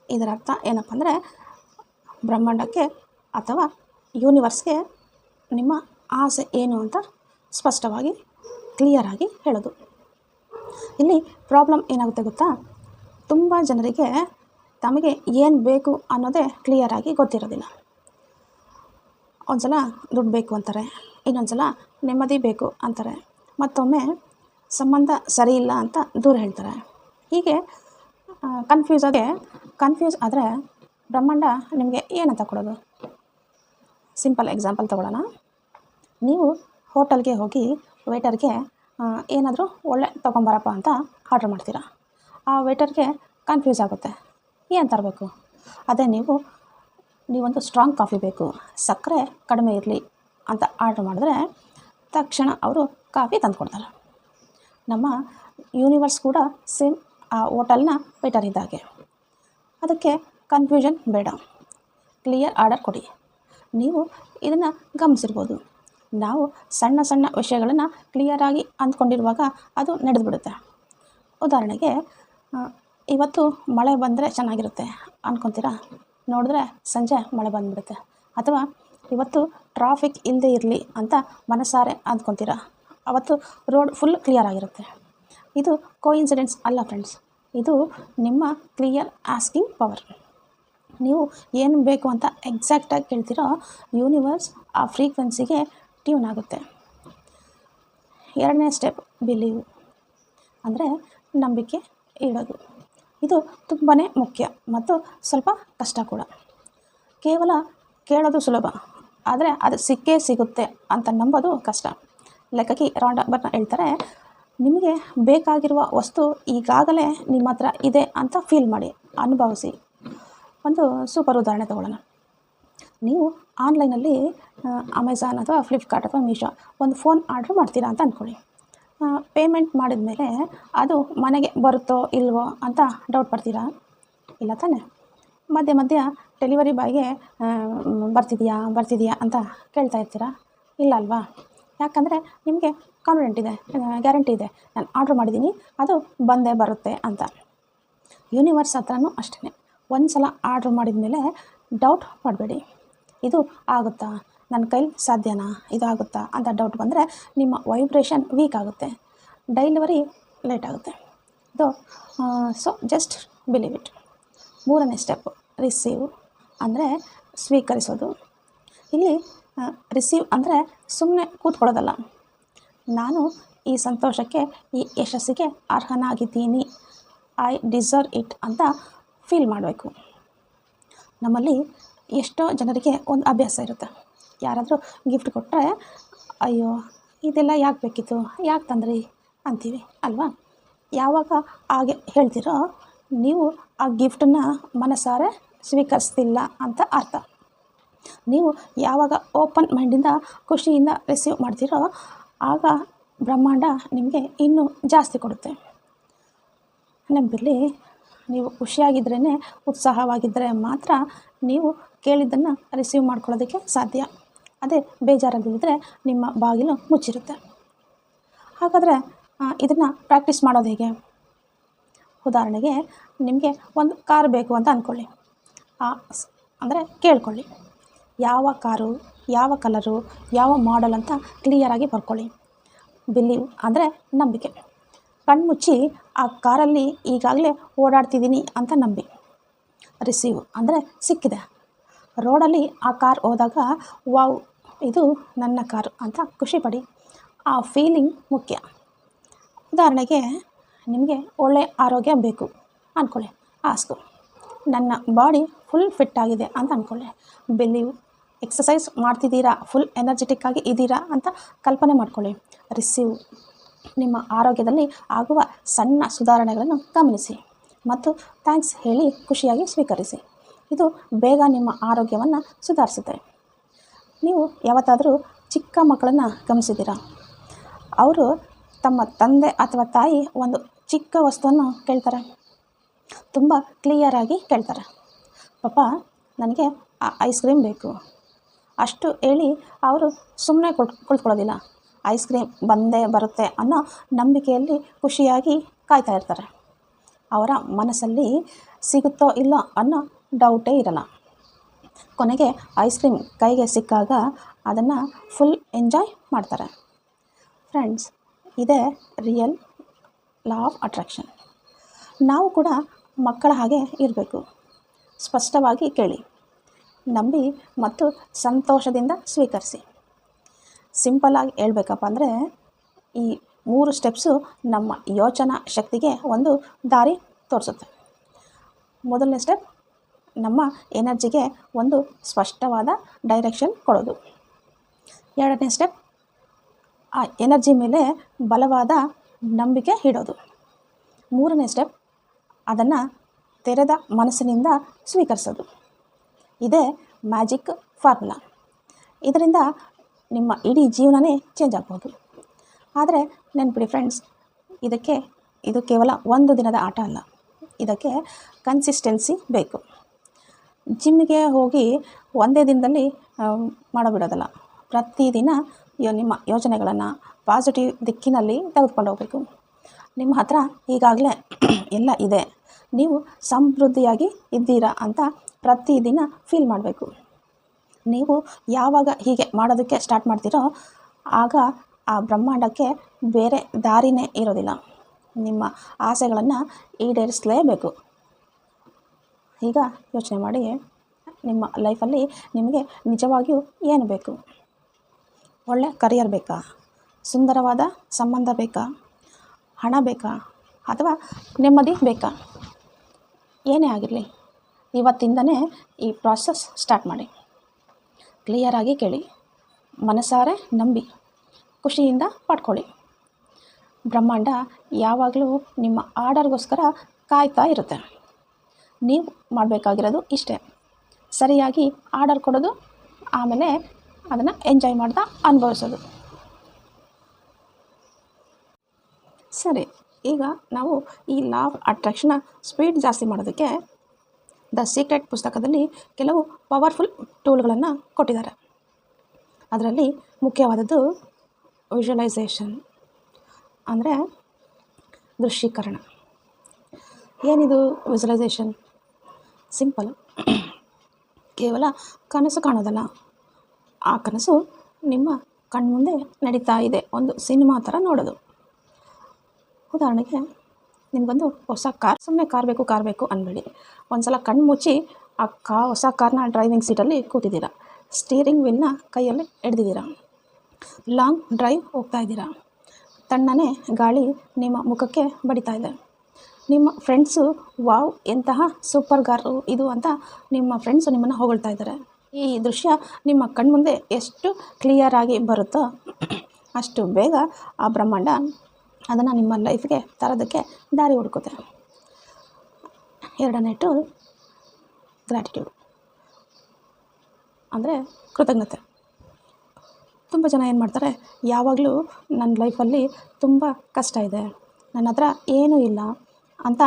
ಇದರ ಅರ್ಥ ಏನಪ್ಪ ಅಂದರೆ ಬ್ರಹ್ಮಾಂಡಕ್ಕೆ ಅಥವಾ ಯೂನಿವರ್ಸ್ಗೆ ನಿಮ್ಮ ಆಸೆ ಏನು ಅಂತ ಸ್ಪಷ್ಟವಾಗಿ ಕ್ಲಿಯರಾಗಿ ಹೇಳೋದು. ಇಲ್ಲಿ ಪ್ರಾಬ್ಲಮ್ ಏನಾಗುತ್ತೆ ಗೊತ್ತಾ? ತುಂಬ ಜನರಿಗೆ ತಮಗೆ ಏನು ಬೇಕು ಅನ್ನೋದೇ ಕ್ಲಿಯರಾಗಿ ಗೊತ್ತಿರೋದಿಲ್ಲ. ಒಂದು ಸಲ ದುಡ್ಡು ಬೇಕು ಅಂತಾರೆ, ಇನ್ನೊಂದು ಸಲ ನೆಮ್ಮದಿ ಬೇಕು ಅಂತಾರೆ, ಮತ್ತೊಮ್ಮೆ ಸಂಬಂಧ ಸರಿ ಇಲ್ಲ ಅಂತ ದೂರ ಹೇಳ್ತಾರೆ. ಹೀಗೆ ಕನ್ಫ್ಯೂಸ್ ಆದರೆ ಬ್ರಹ್ಮಾಂಡ ನಿಮಗೆ ಏನಂತ ಕೊಡೋದು? ಸಿಂಪಲ್ ಎಕ್ಸಾಂಪಲ್ ತೊಗೊಳ್ಳೋಣ. ನೀವು ಹೋಟೆಲ್ಗೆ ಹೋಗಿ ವೇಟರ್ಗೆ ಏನಾದರೂ ಒಳ್ಳೆ ತೊಗೊಂಬರಪ್ಪ ಅಂತ ಆರ್ಡ್ರ್ ಮಾಡ್ತೀರಾ. ಆ ವೇಟರ್ಗೆ ಕನ್ಫ್ಯೂಸ್ ಆಗುತ್ತೆ, ಏನು ತರಬೇಕು. ಅದೇ ನೀವೊಂದು ಸ್ಟ್ರಾಂಗ್ ಕಾಫಿ ಬೇಕು, ಸಕ್ಕರೆ ಕಡಿಮೆ ಇರಲಿ ಅಂತ ಆರ್ಡ್ರ್ ಮಾಡಿದ್ರೆ ತಕ್ಷಣ ಅವರು ಕಾಫಿ ತಂದುಕೊಡ್ತಾರೆ. ನಮ್ಮ ಯೂನಿವರ್ಸ್ ಕೂಡ ಸೇಮ್ ಆ ಹೋಟೆಲ್ನ ವೇಟರ್ ಇದ್ದಾಗೆ. ಅದಕ್ಕೆ ಕನ್ಫ್ಯೂಷನ್ ಬೇಡ, ಕ್ಲಿಯರ್ ಆರ್ಡರ್ ಕೊಡಿ. ನೀವು ಇದನ್ನು ಗಮನಿಸಿರ್ಬೋದು, ನಾವು ಸಣ್ಣ ಸಣ್ಣ ವಿಷಯಗಳನ್ನು ಕ್ಲಿಯರಾಗಿ ಅಂದ್ಕೊಂಡಿರುವಾಗ ಅದು ನಡೆದುಬಿಡುತ್ತೆ. ಉದಾಹರಣೆಗೆ ಇವತ್ತು ಮಳೆ ಬಂದರೆ ಚೆನ್ನಾಗಿರುತ್ತೆ ಅಂದ್ಕೊತೀರಾ, ನೋಡಿದ್ರೆ ಸಂಜೆ ಮಳೆ ಬಂದುಬಿಡುತ್ತೆ. ಅಥವಾ ಇವತ್ತು ಟ್ರಾಫಿಕ್ ಇಲ್ಲದೇ ಇರಲಿ ಅಂತ ಮನಸಾರೆ ಅಂದ್ಕೊತೀರಾ, ಅವತ್ತು ರೋಡ್ ಫುಲ್ ಕ್ಲಿಯರ್ ಆಗಿರುತ್ತೆ. ಇದು ಕೋಇನ್ಸಿಡೆನ್ಸ್ ಅಲ್ಲ ಫ್ರೆಂಡ್ಸ್, ಇದು ನಿಮ್ಮ ಕ್ಲಿಯರ್ ಆಸ್ಕಿಂಗ್ ಪವರ್. ನೀವು ಏನು ಬೇಕು ಅಂತ ಎಕ್ಸಾಕ್ಟಾಗಿ ಕೇಳ್ತಿರೋ ಯೂನಿವರ್ಸ್ ಆ ಫ್ರೀಕ್ವೆನ್ಸಿಗೆ ಟ್ಯೂನ್ ಆಗುತ್ತೆ. ಎರಡನೇ ಸ್ಟೆಪ್ ಬಿಲೀವ್, ಅಂದರೆ ನಂಬಿಕೆ ಇಡೋದು. ಇದು ತುಂಬಾ ಮುಖ್ಯ ಮತ್ತು ಸ್ವಲ್ಪ ಕಷ್ಟ ಕೂಡ. ಕೇವಲ ಕೇಳೋದು ಸುಲಭ, ಆದರೆ ಅದು ಸಿಕ್ಕೇ ಸಿಗುತ್ತೆ ಅಂತ ನಂಬೋದು ಕಷ್ಟ. ಲೆಕ್ಕಕ್ಕೆ ರಾಂಡಾ ಬರ್ನ್ ಹೇಳ್ತಾರೆ, ನಿಮಗೆ ಬೇಕಾಗಿರುವ ವಸ್ತು ಈಗಾಗಲೇ ನಿಮ್ಮ ಹತ್ರ ಇದೆ ಅಂತ ಫೀಲ್ ಮಾಡಿ, ಅನುಭವಿಸಿ. ಒಂದು ಸೂಪರ್ ಉದಾಹರಣೆ ತಗೊಳ್ಳೋಣ. ನೀವು ಆನ್ಲೈನಲ್ಲಿ ಅಮೆಝಾನ್ ಅಥವಾ ಫ್ಲಿಪ್ಕಾರ್ಟ್ ಅಥವಾ ಮೀಶೋ ಒಂದು ಫೋನ್ ಆರ್ಡ್ರ್ ಮಾಡ್ತೀರಾ ಅಂತ ಅಂದ್ಕೊಳ್ಳಿ. ಪೇಮೆಂಟ್ ಮಾಡಿದ ಮೇಲೆ ಅದು ಮನೆಗೆ ಬರುತ್ತೋ ಇಲ್ವೋ ಅಂತ ಡೌಟ್ ಪಡ್ತೀರಾ? ಇಲ್ಲ ತಾನೆ. ಮಧ್ಯೆ ಮಧ್ಯ ಡೆಲಿವರಿ ಬಾಯ್ಗೆ ಬರ್ತಿದೆಯಾ ಅಂತ ಕೇಳ್ತಾ ಇರ್ತೀರಾ? ಇಲ್ಲ ಅಲ್ವಾ? ಯಾಕಂದರೆ ನಿಮಗೆ ಕಾನ್ಫಿಡೆಂಟ್ ಇದೆ, ಗ್ಯಾರಂಟಿ ಇದೆ, ನಾನು ಆರ್ಡ್ರ್ ಮಾಡಿದ್ದೀನಿ, ಅದು ಬಂದೇ ಬರುತ್ತೆ ಅಂತ. ಯೂನಿವರ್ಸ್ ಹತ್ರನೂ ಅಷ್ಟೇ. ಒಂದು ಸಲ ಆರ್ಡ್ರ್ ಮಾಡಿದ ಮೇಲೆ ಡೌಟ್ ಮಾಡಬೇಡಿ. ಇದು ಆಗುತ್ತಾ, ನನ್ನ ಕೈಲಿ ಸಾಧ್ಯನಾ, ಇದು ಆಗುತ್ತಾ ಅಂತ ಡೌಟ್ ಬಂದರೆ ನಿಮ್ಮ ವೈಬ್ರೇಷನ್ ವೀಕ್ ಆಗುತ್ತೆ, ಡೆಲಿವರಿ ಲೇಟ್ ಆಗುತ್ತೆ. So just believe it. ಮೂರನೇ ಸ್ಟೆಪ್ ರಿಸೀವ್, ಅಂದರೆ ಸ್ವೀಕರಿಸೋದು. ಇಲ್ಲಿ ರಿಸೀವ್ ಅಂದರೆ ಸುಮ್ಮನೆ ಕೂತ್ಕೊಳ್ಳೋದಲ್ಲ, ನಾನು ಈ ಸಂತೋಷಕ್ಕೆ, ಈ ಯಶಸ್ಸಿಗೆ ಅರ್ಹನಾಗಿದ್ದೀನಿ, ಐ ಡಿಸರ್ವ್ ಇಟ್ ಅಂತ ಫೀಲ್ ಮಾಡಬೇಕು. ನಮ್ಮಲ್ಲಿ ಎಷ್ಟೋ ಜನರಿಗೆ ಒಂದು ಅಭ್ಯಾಸ ಇರುತ್ತೆ, ಯಾರಾದರೂ ಗಿಫ್ಟ್ ಕೊಟ್ಟರೆ ಅಯ್ಯೋ ಇದೆಲ್ಲ ಯಾಕೆ ಬೇಕಿತ್ತು, ಯಾಕೆ ತಂದ್ರಿ ಅಂತೀವಿ ಅಲ್ವಾ? ಯಾವಾಗ ಹಾಗೆ ಹೇಳ್ತೀರೋ ನೀವು ಆ ಗಿಫ್ಟನ್ನು ಮನಸಾರೆ ಸ್ವೀಕರಿಸ್ತಿಲ್ಲ ಅಂತ ಅರ್ಥ. ನೀವು ಯಾವಾಗ ಓಪನ್ ಮೈಂಡಿಂದ ಖುಷಿಯಿಂದ ರಿಸೀವ್ ಮಾಡ್ತೀರೋ ಆಗ ಬ್ರಹ್ಮಾಂಡ ನಿಮಗೆ ಇನ್ನೂ ಜಾಸ್ತಿ ಕೊಡುತ್ತೆ. ನೆನಪಿರಲಿ, ನೀವು ಖುಷಿಯಾಗಿದ್ರೇ, ಉತ್ಸಾಹವಾಗಿದ್ದರೆ ಮಾತ್ರ ನೀವು ಕೇಳಿದ್ದನ್ನು ರಿಸೀವ್ ಮಾಡ್ಕೊಳ್ಳೋದಕ್ಕೆ ಸಾಧ್ಯ. ಅದೇ ಬೇಜಾರಾಗಿದ್ದರೆ ನಿಮ್ಮ ಬಾಗಿಲು ಮುಚ್ಚಿರುತ್ತೆ. ಹಾಗಾದರೆ ಇದನ್ನು ಪ್ರಾಕ್ಟೀಸ್ ಮಾಡೋದು ಹೇಗೆ? ಉದಾಹರಣೆಗೆ ನಿಮಗೆ ಒಂದು ಕಾರ್ ಬೇಕು ಅಂತ ಅಂದ್ಕೊಳ್ಳಿ. ಅಂದರೆ ಕೇಳ್ಕೊಳ್ಳಿ, ಯಾವ ಕಾರು, ಯಾವ ಕಲರು, ಯಾವ ಮಾಡೆಲ್ ಅಂತ ಕ್ಲಿಯರಾಗಿ ಬರ್ಕೊಳ್ಳಿ. ಬಿಲೀವ್ ಅಂದರೆ ನಂಬಿಕೆ. ಕಣ್ಮುಚ್ಚಿ ಆ ಕಾರಲ್ಲಿ ಈಗಾಗಲೇ ಓಡಾಡ್ತಿದ್ದೀನಿ ಅಂತ ನಂಬಿ. ರಿಸೀವ್ ಅಂದರೆ ಸಿಕ್ಕಿದೆ. ರೋಡಲ್ಲಿ ಆ ಕಾರ್ ಹೋದಾಗ ವಾವ್ ಇದು ನನ್ನ ಕಾರು ಅಂತ ಖುಷಿಪಡಿ. ಆ ಫೀಲಿಂಗ್ ಮುಖ್ಯ. ಉದಾಹರಣೆಗೆ ನಿಮಗೆ ಒಳ್ಳೆಯ ಆರೋಗ್ಯ ಬೇಕು ಅಂದ್ಕೊಳ್ಳಿ. ಆಸ್ಕು, ನನ್ನ ಬಾಡಿ ಫುಲ್ ಫಿಟ್ ಆಗಿದೆ ಅಂತ ಅಂದ್ಕೊಳ್ಳಿ. ಬಿಲೀವ್. ಎಕ್ಸಸೈಸ್ ಮಾಡ್ತಿದ್ದೀರಾ, ಫುಲ್ ಎನರ್ಜೆಟಿಕ್ ಆಗಿ ಇದ್ದೀರಾ ಅಂತ ಕಲ್ಪನೆ ಮಾಡ್ಕೊಳ್ಳಿ. ರಿಸೀವ್. ನಿಮ್ಮ ಆರೋಗ್ಯದಲ್ಲಿ ಆಗುವ ಸಣ್ಣ ಸುಧಾರಣೆಗಳನ್ನು ಗಮನಿಸಿ ಮತ್ತು ಥ್ಯಾಂಕ್ಸ್ ಹೇಳಿ ಖುಷಿಯಾಗಿ ಸ್ವೀಕರಿಸಿ. ಇದು ಬೇಗ ನಿಮ್ಮ ಆರೋಗ್ಯವನ್ನು ಸುಧಾರಿಸುತ್ತೆ. ನೀವು ಯಾವತ್ತಾದರೂ ಚಿಕ್ಕ ಮಕ್ಕಳನ್ನು ಗಮನಿಸಿದ್ದೀರಾ? ಅವರು ತಮ್ಮ ತಂದೆ ಅಥವಾ ತಾಯಿ ಒಂದು ಚಿಕ್ಕ ವಸ್ತುವನ್ನು ಕೇಳ್ತಾರೆ, ತುಂಬ ಕ್ಲಿಯರಾಗಿ ಕೇಳ್ತಾರೆ. ಪಾಪ ನನಗೆ ಆ ಐಸ್ ಕ್ರೀಮ್ ಬೇಕು ಅಷ್ಟು ಹೇಳಿ ಅವರು ಸುಮ್ಮನೆ ಕುಳಿತುಕೊಳ್ಳೋದಿಲ್ಲ. ಐಸ್ ಕ್ರೀಮ್ ಬಂದೇ ಬರುತ್ತೆ ಅನ್ನೋ ನಂಬಿಕೆಯಲ್ಲಿ ಖುಷಿಯಾಗಿ ಕಾಯ್ತಾ ಇರ್ತಾರೆ. ಅವರ ಮನಸ್ಸಲ್ಲಿ ಸಿಗುತ್ತೋ ಇಲ್ಲೋ ಅನ್ನೋ ಡೌಟೇ ಇರಲ್ಲ. ಕೊನೆಗೆ ಐಸ್ ಕ್ರೀಮ್ ಕೈಗೆ ಸಿಕ್ಕಾಗ ಅದನ್ನು ಫುಲ್ ಎಂಜಾಯ್ ಮಾಡ್ತಾರೆ. ಫ್ರೆಂಡ್ಸ್, ಇದೇ ರಿಯಲ್ ಲಾ ಆಫ್ ಅಟ್ರಾಕ್ಷನ್. ನಾವು ಕೂಡ ಮಕ್ಕಳ ಹಾಗೆ ಇರಬೇಕು. ಸ್ಪಷ್ಟವಾಗಿ ಕೇಳಿ, ನಂಬಿ ಮತ್ತು ಸಂತೋಷದಿಂದ ಸ್ವೀಕರಿಸಿ. ಸಿಂಪಲ್ಲಾಗಿ ಹೇಳ್ಬೇಕಪ್ಪ ಅಂದರೆ ಈ 3 ಸ್ಟೆಪ್ಸು ನಮ್ಮ ಯೋಚನಾ ಶಕ್ತಿಗೆ ಒಂದು ದಾರಿ ತೋರಿಸುತ್ತೆ. ಮೊದಲನೇ ಸ್ಟೆಪ್ ನಮ್ಮ ಎನರ್ಜಿಗೆ ಒಂದು ಸ್ಪಷ್ಟವಾದ ಡೈರೆಕ್ಷನ್ ಕೊಡೋದು. ಎರಡನೇ ಸ್ಟೆಪ್ ಆ ಎನರ್ಜಿ ಮೇಲೆ ಬಲವಾದ ನಂಬಿಕೆ ಇಡೋದು. 3ನೇ ಸ್ಟೆಪ್, ಅದನ್ನು ತೆರೆದ ಮನಸ್ಸಿನಿಂದ ಸ್ವೀಕರಿಸೋದು. ಇದೇ ಮ್ಯಾಜಿಕ್ ಫಾರ್ಮುಲಾ. ಇದರಿಂದ ನಿಮ್ಮ ಇಡೀ ಜೀವನನೇ ಚೇಂಜ್ ಆಗ್ಬೋದು. ಆದರೆ ನೆನ್ಪಿಡಿ ಫ್ರೆಂಡ್ಸ್, ಇದು ಕೇವಲ ಒಂದು ದಿನದ ಆಟ ಅಲ್ಲ. ಇದಕ್ಕೆ ಕನ್ಸಿಸ್ಟೆನ್ಸಿ ಬೇಕು. ಜಿಮ್ಮಿಗೆ ಹೋಗಿ ಒಂದೇ ದಿನದಲ್ಲಿ ಮಾಡೋಬಿಡೋದಲ್ಲ. ಪ್ರತಿದಿನ ನಿಮ್ಮ ಯೋಚನೆಗಳನ್ನು ಪಾಸಿಟಿವ್ ದಿಕ್ಕಿನಲ್ಲಿ ತೆಗೆದುಕೊಂಡು ಹೋಗಬೇಕು. ನಿಮ್ಮ ಹತ್ರ ಈಗಾಗಲೇ ಎಲ್ಲ ಇದೆ, ನೀವು ಸಮೃದ್ಧಿಯಾಗಿ ಇದ್ದೀರಾ ಅಂತ ಪ್ರತಿದಿನ ಫೀಲ್ ಮಾಡಬೇಕು. ನೀವು ಯಾವಾಗ ಹೀಗೆ ಮಾಡೋದಕ್ಕೆ ಸ್ಟಾರ್ಟ್ ಮಾಡ್ತೀರೋ ಆಗ ಆ ಬ್ರಹ್ಮಾಂಡಕ್ಕೆ ಬೇರೆ ದಾರಿನೇ ಇರೋದಿಲ್ಲ. ನಿಮ್ಮ ಆಸೆಗಳನ್ನು ಈಡೇರಿಸಲೇಬೇಕು. ಈಗ ಯೋಚನೆ ಮಾಡಿ, ನಿಮ್ಮ ಲೈಫಲ್ಲಿ ನಿಮಗೆ ನಿಜವಾಗಿಯೂ ಏನು ಬೇಕು? ಒಳ್ಳೆ ಕರಿಯರ್ ಬೇಕಾ? ಸುಂದರವಾದ ಸಂಬಂಧ ಬೇಕಾ? ಹಣ ಬೇಕಾ? ಅಥವಾ ನೆಮ್ಮದಿ ಬೇಕಾ? ಏನೇ ಆಗಿರಲಿ, ಇವತ್ತಿಂದನೇ ಈ ಪ್ರಾಸೆಸ್ ಸ್ಟಾರ್ಟ್ ಮಾಡಿ. ಕ್ಲಿಯರಾಗಿ ಕೇಳಿ, ಮನಸಾರೆ ನಂಬಿ, ಖುಷಿಯಿಂದ ಪಡ್ಕೊಳ್ಳಿ. ಬ್ರಹ್ಮಾಂಡ ಯಾವಾಗಲೂ ನಿಮ್ಮ ಆರ್ಡರ್ಗೋಸ್ಕರ ಕಾಯ್ತಾ ಇರುತ್ತೆ. ನೀವು ಮಾಡಬೇಕಾಗಿರೋದು ಇಷ್ಟೇ, ಸರಿಯಾಗಿ ಆರ್ಡರ್ ಕೊಡೋದು, ಆಮೇಲೆ ಅದನ್ನು ಎಂಜಾಯ್ ಮಾಡ್ತಾ ಅನುಭವಿಸೋದು. ಸರಿ, ಈಗ ನಾವು ಈ ಲಾ ಆಫ್ ಅಟ್ರಾಕ್ಷನ್ನ ಸ್ಪೀಡ್ ಜಾಸ್ತಿ ಮಾಡೋದಕ್ಕೆ ದ ಸೀಕ್ರೆಟ್ ಪುಸ್ತಕದಲ್ಲಿ ಕೆಲವು ಪವರ್ಫುಲ್ ಟೂಲ್ಗಳನ್ನು ಕೊಟ್ಟಿದ್ದಾರೆ. ಅದರಲ್ಲಿ ಮುಖ್ಯವಾದದ್ದು ವಿಜುವಲೈಸೇಷನ್, ಅಂದರೆ ದೃಶ್ಯೀಕರಣ. ಏನಿದು ವಿಜುವಲೈಸೇಷನ್? ಸಿಂಪಲ್, ಕೇವಲ ಕನಸು ಕಾಣೋದಲ್ಲ. ಆ ಕನಸು ನಿಮ್ಮ ಕಣ್ಮುಂದೆ ನಡೀತಾ ಇದೆ, ಒಂದು ಸಿನಿಮಾ ಥರ ನೋಡೋದು. ಉದಾಹರಣೆಗೆ, ನಿಮಗೊಂದು ಹೊಸ ಸುಮ್ಮನೆ ಕಾರ್ ಬೇಕು ಅಂದ್ಬೇಡಿ. ಒಂದು ಸಲ ಕಣ್ಣು ಮುಚ್ಚಿ ಆ ಹೊಸ ಕಾರ್ನ ಡ್ರೈವಿಂಗ್ ಸೀಟಲ್ಲಿ ಕೂತಿದ್ದೀರಾ, ಸ್ಟೀರಿಂಗ್ ವೀಲ್ನ ಕೈಯಲ್ಲಿ ಹಿಡ್ದಿದ್ದೀರಾ, ಲಾಂಗ್ ಡ್ರೈವ್ ಹೋಗ್ತಾ ಇದ್ದೀರಾ. ತಣ್ಣನೆ ಗಾಳಿ ನಿಮ್ಮ ಮುಖಕ್ಕೆ ಬಡಿತಾ ಇದೆ. ನಿಮ್ಮ ಫ್ರೆಂಡ್ಸು ವಾವ್ ಎಂತಹ ಸೂಪರ್ ಕಾರು ಇದು ಅಂತ ನಿಮ್ಮ ಫ್ರೆಂಡ್ಸು ನಿಮ್ಮನ್ನು ಹೊಗಳ್ತಾ ಇದ್ದಾರೆ. ಈ ದೃಶ್ಯ ನಿಮ್ಮ ಕಣ್ಮುಂದೆ ಎಷ್ಟು ಕ್ಲಿಯರಾಗಿ ಬರುತ್ತೋ ಅಷ್ಟು ಬೇಗ ಆ ಬ್ರಹ್ಮಾಂಡ ಅದನ್ನು ನಿಮ್ಮ ಲೈಫ್ಗೆ ತರೋದಕ್ಕೆ ದಾರಿ ಹುಡುಕುತ್ತೆ. 2ನೇ ಟೂಲ್ ಗ್ರ್ಯಾಟಿಟ್ಯೂಡ್, ಅಂದರೆ ಕೃತಜ್ಞತೆ. ತುಂಬ ಜನ ಏನು ಮಾಡ್ತಾರೆ, ಯಾವಾಗಲೂ ನನ್ನ ಲೈಫಲ್ಲಿ ತುಂಬ ಕಷ್ಟ ಇದೆ, ನನ್ನ ಹತ್ರ ಏನೂ ಇಲ್ಲ ಅಂತ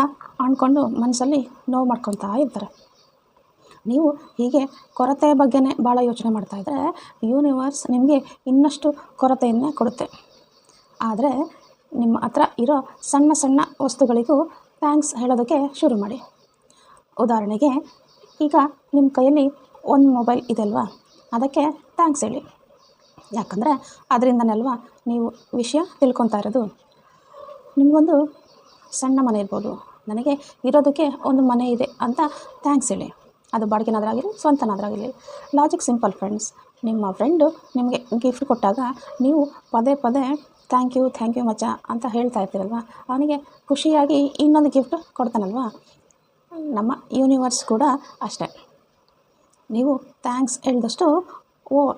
ಅಂದ್ಕೊಂಡು ಮನಸ್ಸಲ್ಲಿ ನೋವು ಮಾಡ್ಕೊತಾ ಇರ್ತಾರೆ. ನೀವು ಹೀಗೆ ಕೊರತೆ ಬಗ್ಗೆನೇ ಭಾಳ ಯೋಚನೆ ಮಾಡ್ತಾಯಿದ್ರೆ ಯೂನಿವರ್ಸ್ ನಿಮಗೆ ಇನ್ನಷ್ಟು ಕೊರತೆಯನ್ನೇ ಕೊಡುತ್ತೆ. ಆದರೆ ನಿಮ್ಮ ಹತ್ರ ಇರೋ ಸಣ್ಣ ಸಣ್ಣ ವಸ್ತುಗಳಿಗೂ ಥ್ಯಾಂಕ್ಸ್ ಹೇಳೋದಕ್ಕೆ ಶುರು ಮಾಡಿ. ಉದಾಹರಣೆಗೆ, ಈಗ ನಿಮ್ಮ ಕೈಯಲ್ಲಿ ಒಂದು ಮೊಬೈಲ್ ಇದೆ ಅಲ್ವಾ, ಅದಕ್ಕೆ ಥ್ಯಾಂಕ್ಸ್ ಹೇಳಿ. ಯಾಕಂದರೆ ಅದರಿಂದನಲ್ವಾ ನೀವು ವಿಷಯ ತಿಳ್ಕೊತಾ ಇರೋದು. ನಿಮಗೊಂದು ಸಣ್ಣ ಮನೆ ಇರ್ಬೋದು, ನನಗೆ ಇರೋದಕ್ಕೆ ಒಂದು ಮನೆ ಇದೆ ಅಂತ ಥ್ಯಾಂಕ್ಸ್ ಹೇಳಿ. ಅದು ಬಾಡಿಗೆನಾದ್ರಾಗಿರಲಿ, ಸ್ವಂತನಾದ್ರಾಗಿರಲಿ. Logic simple friends. ನಿಮ್ಮ ಫ್ರೆಂಡು ನಿಮಗೆ ಗಿಫ್ಟ್ ಕೊಟ್ಟಾಗ ನೀವು ಪದೇ ಪದೇ ಥ್ಯಾಂಕ್ ಯು ಮಚ್ಚ ಅಂತ ಹೇಳ್ತಾ ಇರ್ತೀರಲ್ವ, ಅವನಿಗೆ ಖುಷಿಯಾಗಿ ಇನ್ನೊಂದು ಗಿಫ್ಟ್ ಕೊಡ್ತಾನಲ್ವ. ನಮ್ಮ ಯೂನಿವರ್ಸ್ ಕೂಡ ಅಷ್ಟೇ. ನೀವು ಥ್ಯಾಂಕ್ಸ್ ಹೇಳಿದಷ್ಟು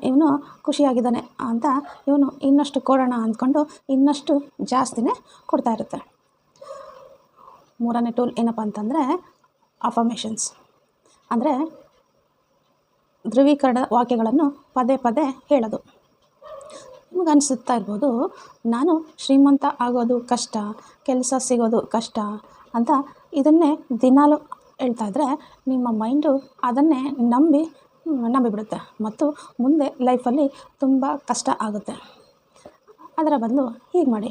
ಇವನು ಖುಷಿಯಾಗಿದ್ದಾನೆ ಅಂತ ಇವನು ಇನ್ನಷ್ಟು ಕೊಡೋಣ ಅಂದ್ಕೊಂಡು ಇನ್ನಷ್ಟು ಜಾಸ್ತಿನೇ ಕೊಡ್ತಾ ಇರುತ್ತೆ. 3ನೇ ಟೂಲ್ ಏನಪ್ಪ ಅಂತಂದರೆ ಅಫರ್ಮೇಷನ್ಸ್, ಅಂದರೆ ಧ್ರುವೀಕರಣ ವಾಕ್ಯಗಳನ್ನು ಪದೇ ಪದೇ ಹೇಳೋದು. ನಿಮಗೆ ಅನಿಸುತ್ತಾ ಇರ್ಬೋದು, ನಾನು ಶ್ರೀಮಂತ ಆಗೋದು ಕಷ್ಟ, ಕೆಲಸ ಸಿಗೋದು ಕಷ್ಟ ಅಂತ ಇದನ್ನೇ ದಿನಾಲು ಹೇಳ್ತಾ ಇದ್ದರೆ ನಿಮ್ಮ ಮೈಂಡು ಅದನ್ನೇ ನಂಬಿಬಿಡುತ್ತೆ ಮತ್ತು ಮುಂದೆ ಲೈಫಲ್ಲಿ ತುಂಬ ಕಷ್ಟ ಆಗುತ್ತೆ. ಅದರ ಬದಲು ಹೀಗೆ ಮಾಡಿ,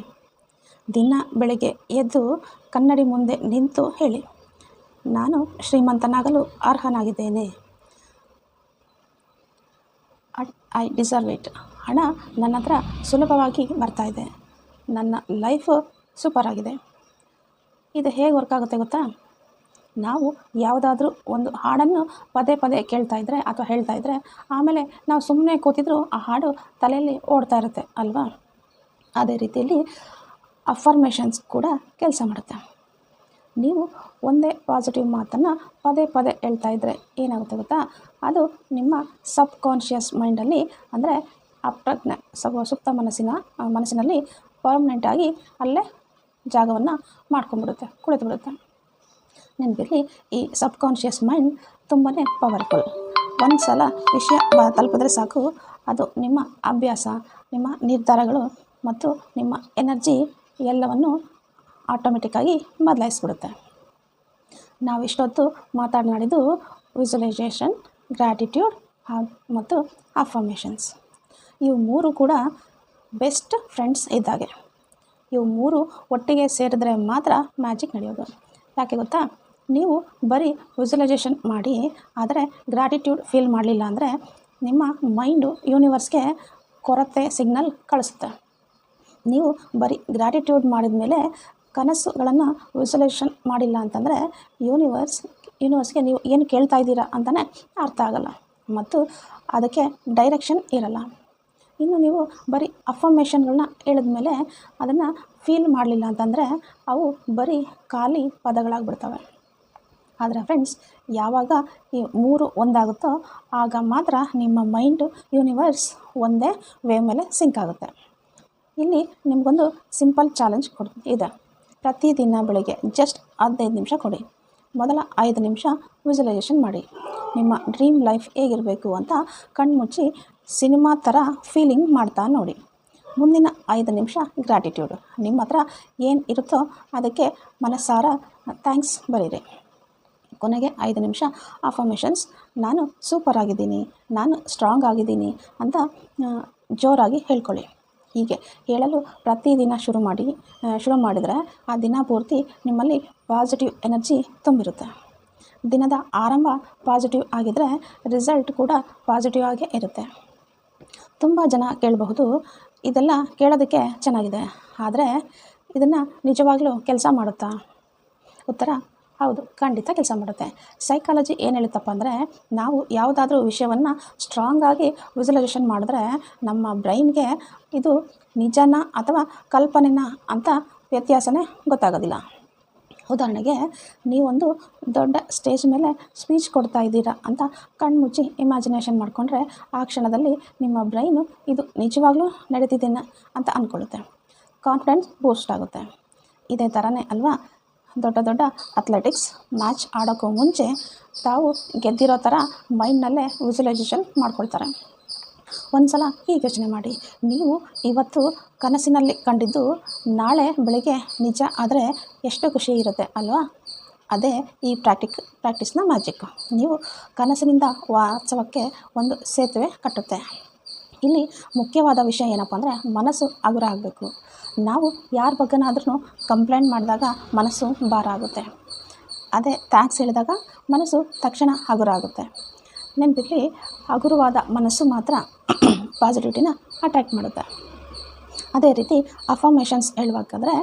ದಿನ ಬೆಳಗ್ಗೆ ಎದ್ದು ಕನ್ನಡಿ ಮುಂದೆ ನಿಂತು ಹೇಳಿ, ನಾನು ಶ್ರೀಮಂತನಾಗಲು ಅರ್ಹನಾಗಿದ್ದೇನೆ, ಐ ಡಿಸರ್ವ್ ಇಟ್. ಹಣ ನನ್ನ ಹತ್ರ ಸುಲಭವಾಗಿ ಬರ್ತಾಯಿದೆ, ನನ್ನ ಲೈಫು ಸೂಪರ್ ಆಗಿದೆ. ಇದು ಹೇಗೆ ವರ್ಕ್ ಆಗುತ್ತೆ ಗೊತ್ತಾ? ನಾವು ಯಾವುದಾದ್ರೂ ಒಂದು ಹಾಡನ್ನು ಪದೇ ಪದೇ ಕೇಳ್ತಾ ಇದ್ದರೆ ಅಥವಾ ಹೇಳ್ತಾ ಇದ್ದರೆ ಆಮೇಲೆ ನಾವು ಸುಮ್ಮನೆ ಕೂತಿದ್ರು ಆ ಹಾಡು ತಲೆಯಲ್ಲಿ ಓಡ್ತಾ ಇರುತ್ತೆ ಅಲ್ವಾ? ಅದೇ ರೀತಿಯಲ್ಲಿ ಅಫರ್ಮೇಷನ್ಸ್ ಕೂಡ ಕೆಲಸ ಮಾಡುತ್ತೆ. ನೀವು ಒಂದೇ ಪಾಸಿಟಿವ್ ಮಾತನ್ನು ಪದೇ ಪದೇ ಹೇಳ್ತಾ ಇದ್ದರೆ ಏನಾಗುತ್ತೆ ಗೊತ್ತಾ? ಅದು ನಿಮ್ಮ ಸಬ್ ಕಾನ್ಷಿಯಸ್ ಮೈಂಡಲ್ಲಿ, ಅಂದರೆ ಅಪ್ರಜ್ಞೆ ಸುಪ್ತ ಮನಸ್ಸಿನಲ್ಲಿ ಪರ್ಮನೆಂಟಾಗಿ ಅಲ್ಲೇ ಜಾಗವನ್ನು ಮಾಡ್ಕೊಂಡ್ಬಿಡುತ್ತೆ, ಕುಳಿತುಬಿಡುತ್ತೆ. ನೆನಪಿರಲಿ, ಈ ಸಬ್ಕಾನ್ಷಿಯಸ್ ಮೈಂಡ್ ತುಂಬಾ ಪವರ್ಫುಲ್. ಒಂದು ಸಲ ವಿಷಯ ತಲುಪಿದ್ರೆ ಸಾಕು, ಅದು ನಿಮ್ಮ ಅಭ್ಯಾಸ, ನಿಮ್ಮ ನಿರ್ಧಾರಗಳು ಮತ್ತು ನಿಮ್ಮ ಎನರ್ಜಿ ಎಲ್ಲವನ್ನು ಆಟೋಮೆಟಿಕ್ಕಾಗಿ ಬದಲಾಯಿಸ್ಬಿಡುತ್ತೆ. ನಾವು ಇಷ್ಟೊತ್ತು ಮಾತನಾಡಿದ್ದು ವಿಜುವಲೈಸೇಷನ್, ಗ್ರ್ಯಾಟಿಟ್ಯೂಡ್ ಮತ್ತು ಅಫರ್ಮೇಷನ್ಸ್. ಇವು ಮೂರು ಕೂಡ ಬೆಸ್ಟ್ ಫ್ರೆಂಡ್ಸ್ ಇದ್ದಾಗೆ. ಇವು ಮೂರು ಒಟ್ಟಿಗೆ ಸೇರಿದ್ರೆ ಮಾತ್ರ ಮ್ಯಾಜಿಕ್ ನಡೆಯೋದು. ಯಾಕೆ ಗೊತ್ತಾ? ನೀವು ಬರೀ ವಿಜುವಲೈಸೇಷನ್ ಮಾಡಿ ಆದರೆ ಗ್ರ್ಯಾಟಿಟ್ಯೂಡ್ ಫೀಲ್ ಮಾಡಲಿಲ್ಲ ಅಂದರೆ ನಿಮ್ಮ ಮೈಂಡು ಯೂನಿವರ್ಸ್ಗೆ ಕೊರತೆ ಸಿಗ್ನಲ್ ಕಳಿಸುತ್ತೆ. ನೀವು ಬರೀ ಗ್ರ್ಯಾಟಿಟ್ಯೂಡ್ ಮಾಡಿದ ಮೇಲೆ ಕನಸುಗಳನ್ನು ವಿಜುವಲೈಸೇಷನ್ ಮಾಡಿಲ್ಲ ಅಂತಂದರೆ ಯೂನಿವರ್ಸ್ಗೆ ನೀವು ಏನು ಕೇಳ್ತಾ ಇದ್ದೀರಾ ಅಂತಲೇ ಅರ್ಥ ಆಗಲ್ಲ ಮತ್ತು ಅದಕ್ಕೆ ಡೈರೆಕ್ಷನ್ ಇರಲ್ಲ. ಇನ್ನು ನೀವು ಬರೀ ಅಫರ್ಮೇಷನ್ಗಳನ್ನ ಹೇಳಿದ ಮೇಲೆ ಅದನ್ನು ಫೀಲ್ ಮಾಡಲಿಲ್ಲ ಅಂತಂದರೆ ಅವು ಬರೀ ಖಾಲಿ ಪದಗಳಾಗ್ಬಿಡ್ತವೆ. ಆದರೆ ಫ್ರೆಂಡ್ಸ್, ಯಾವಾಗ ಈ ಮೂರು ಒಂದಾಗುತ್ತೋ ಆಗ ಮಾತ್ರ ನಿಮ್ಮ ಮೈಂಡು ಯೂನಿವರ್ಸ್ ಒಂದೇ ವೇವ್ ಮೇಲೆ ಸಿಂಕ್ ಆಗುತ್ತೆ. ಇಲ್ಲಿ ನಿಮಗೊಂದು ಸಿಂಪಲ್ ಚಾಲೆಂಜ್ ಇದೆ. ಪ್ರತಿದಿನ ಬೆಳಗ್ಗೆ ಜಸ್ಟ್ 15 ನಿಮಿಷ ಕೊಡಿ. ಮೊದಲ 5 ನಿಮಿಷ ವಿಜುವಲೈಸೇಷನ್ ಮಾಡಿ. ನಿಮ್ಮ ಡ್ರೀಮ್ ಲೈಫ್ ಹೇಗಿರಬೇಕು ಅಂತ ಕಣ್ಮುಚ್ಚಿ ಸಿನಿಮಾ ಥರ ಫೀಲಿಂಗ್ ಮಾಡ್ತಾ ನೋಡಿ. ಮುಂದಿನ 5 ನಿಮಿಷ ಗ್ರ್ಯಾಟಿಟ್ಯೂಡ್. ನಿಮ್ಮ ಹತ್ರ ಏನು ಇರುತ್ತೋ ಅದಕ್ಕೆ ಮನಸ್ಸಾರ ಥ್ಯಾಂಕ್ಸ್ ಬರೀರಿ. ಕೊನೆಗೆ 5 ನಿಮಿಷ ಅಫರ್ಮೇಷನ್ಸ್. ನಾನು ಸೂಪರ್ ಆಗಿದ್ದೀನಿ, ನಾನು ಸ್ಟ್ರಾಂಗ್ ಆಗಿದ್ದೀನಿ ಅಂತ ಜೋರಾಗಿ ಹೇಳ್ಕೊಳ್ಳಿ. ಹೀಗೆ ಹೇಳಲು ಪ್ರತಿದಿನ ಶುರು ಮಾಡಿದರೆ ಆ ದಿನ ಪೂರ್ತಿ ನಿಮ್ಮಲ್ಲಿ ಪಾಸಿಟಿವ್ ಎನರ್ಜಿ ತುಂಬಿರುತ್ತೆ. ದಿನದ ಆರಂಭ ಪಾಸಿಟಿವ್ ಆಗಿದ್ದರೆ ರಿಸಲ್ಟ್ ಕೂಡ ಪಾಸಿಟಿವ್ ಆಗೇ ಇರುತ್ತೆ. ತುಂಬ ಜನ ಕೇಳಬಹುದು, ಇದೆಲ್ಲ ಕೇಳೋದಕ್ಕೆ ಚೆನ್ನಾಗಿದೆ, ಆದರೆ ಇದನ್ನು ನಿಜವಾಗ್ಲೂ ಕೆಲಸ ಮಾಡುತ್ತಾ? ಉತ್ತರ ಹೌದು, ಖಂಡಿತ ಕೆಲಸ ಮಾಡುತ್ತೆ. ಸೈಕಾಲಜಿ ಏನು ಹೇಳುತ್ತಪ್ಪ ಅಂದರೆ, ನಾವು ಯಾವುದಾದ್ರೂ ವಿಷಯವನ್ನು ಸ್ಟ್ರಾಂಗಾಗಿ ವಿಜುವಲೈಸೇಷನ್ ಮಾಡಿದ್ರೆ ನಮ್ಮ ಬ್ರೈನ್ಗೆ ಇದು ನಿಜನಾ ಅಥವಾ ಕಲ್ಪನೆನಾ ಅಂತ ವ್ಯತ್ಯಾಸನೇ ಗೊತ್ತಾಗೋದಿಲ್ಲ. ಉದಾಹರಣೆಗೆ, ನೀವೊಂದು ದೊಡ್ಡ ಸ್ಟೇಜ್ ಮೇಲೆ ಸ್ಪೀಚ್ ಕೊಡ್ತಾ ಇದ್ದೀರಾ ಅಂತ ಕಣ್ಮುಚ್ಚಿ ಇಮ್ಯಾಜಿನೇಷನ್ ಮಾಡಿಕೊಂಡ್ರೆ ಆ ಕ್ಷಣದಲ್ಲಿ ನಿಮ್ಮ ಬ್ರೈನು ಇದು ನಿಜವಾಗ್ಲೂ ನಡೀತಿದ್ದೇನೆ ಅಂತ ಅಂದ್ಕೊಳ್ಳುತ್ತೆ. ಕಾನ್ಫಿಡೆನ್ಸ್ ಬೂಸ್ಟ್ ಆಗುತ್ತೆ. ಇದೇ ಥರನೇ ಅಲ್ವಾ, ದೊಡ್ಡ ಅಥ್ಲೆಟಿಕ್ಸ್ ಮ್ಯಾಚ್ ಆಡೋಕ್ಕೂ ಮುಂಚೆ ತಾವು ಗೆದ್ದಿರೋ ಥರ ಮೈಂಡ್ನಲ್ಲೇ ವಿಜುವಲೈಸೇಷನ್ ಮಾಡ್ಕೊಳ್ತಾರೆ. ಒಂದು ಸಲ ಹೀಗೆ ಯೋಚನೆ ಮಾಡಿ, ನೀವು ಇವತ್ತು ಕನಸಿನಲ್ಲಿ ಕಂಡಿದ್ದು ನಾಳೆ ಬೆಳಗ್ಗೆ ನಿಜ ಆದರೆ ಎಷ್ಟು ಖುಷಿ ಇರುತ್ತೆ ಅಲ್ವಾ? ಅದೇ ಈ ಪ್ರಾಕ್ಟೀಸ್ನ ಮ್ಯಾಜಿಕ್. ನೀವು ಕನಸಿನಿಂದ ವಾಸ್ತವಕ್ಕೆ ಒಂದು ಸೇತುವೆ ಕಟ್ಟುತ್ತೆ. ಇಲ್ಲಿ ಮುಖ್ಯವಾದ ವಿಷಯ ಏನಪ್ಪ ಅಂದರೆ, ಮನಸ್ಸು ಹಗುರ ಆಗಬೇಕು. ನಾವು ಯಾರ ಬಗ್ಗೆನಾದ್ರೂ ಕಂಪ್ಲೇಂಟ್ ಮಾಡಿದಾಗ ಮನಸ್ಸು ಭಾರ ಆಗುತ್ತೆ. ಅದೇ ಥ್ಯಾಂಕ್ಸ್ ಹೇಳಿದಾಗ ಮನಸ್ಸು ತಕ್ಷಣ ಹಗುರ ಆಗುತ್ತೆ. ನೆನಪಿರಲಿ, ಹಗುರವಾದ ಮನಸ್ಸು ಮಾತ್ರ ಪಾಸಿಟಿವಿಟಿನ ಅಟ್ರ್ಯಾಕ್ಟ್ ಮಾಡುತ್ತೆ. ಅದೇ ರೀತಿ ಅಫರ್ಮೇಷನ್ಸ್ ಹೇಳಬೇಕಾದ್ರೆ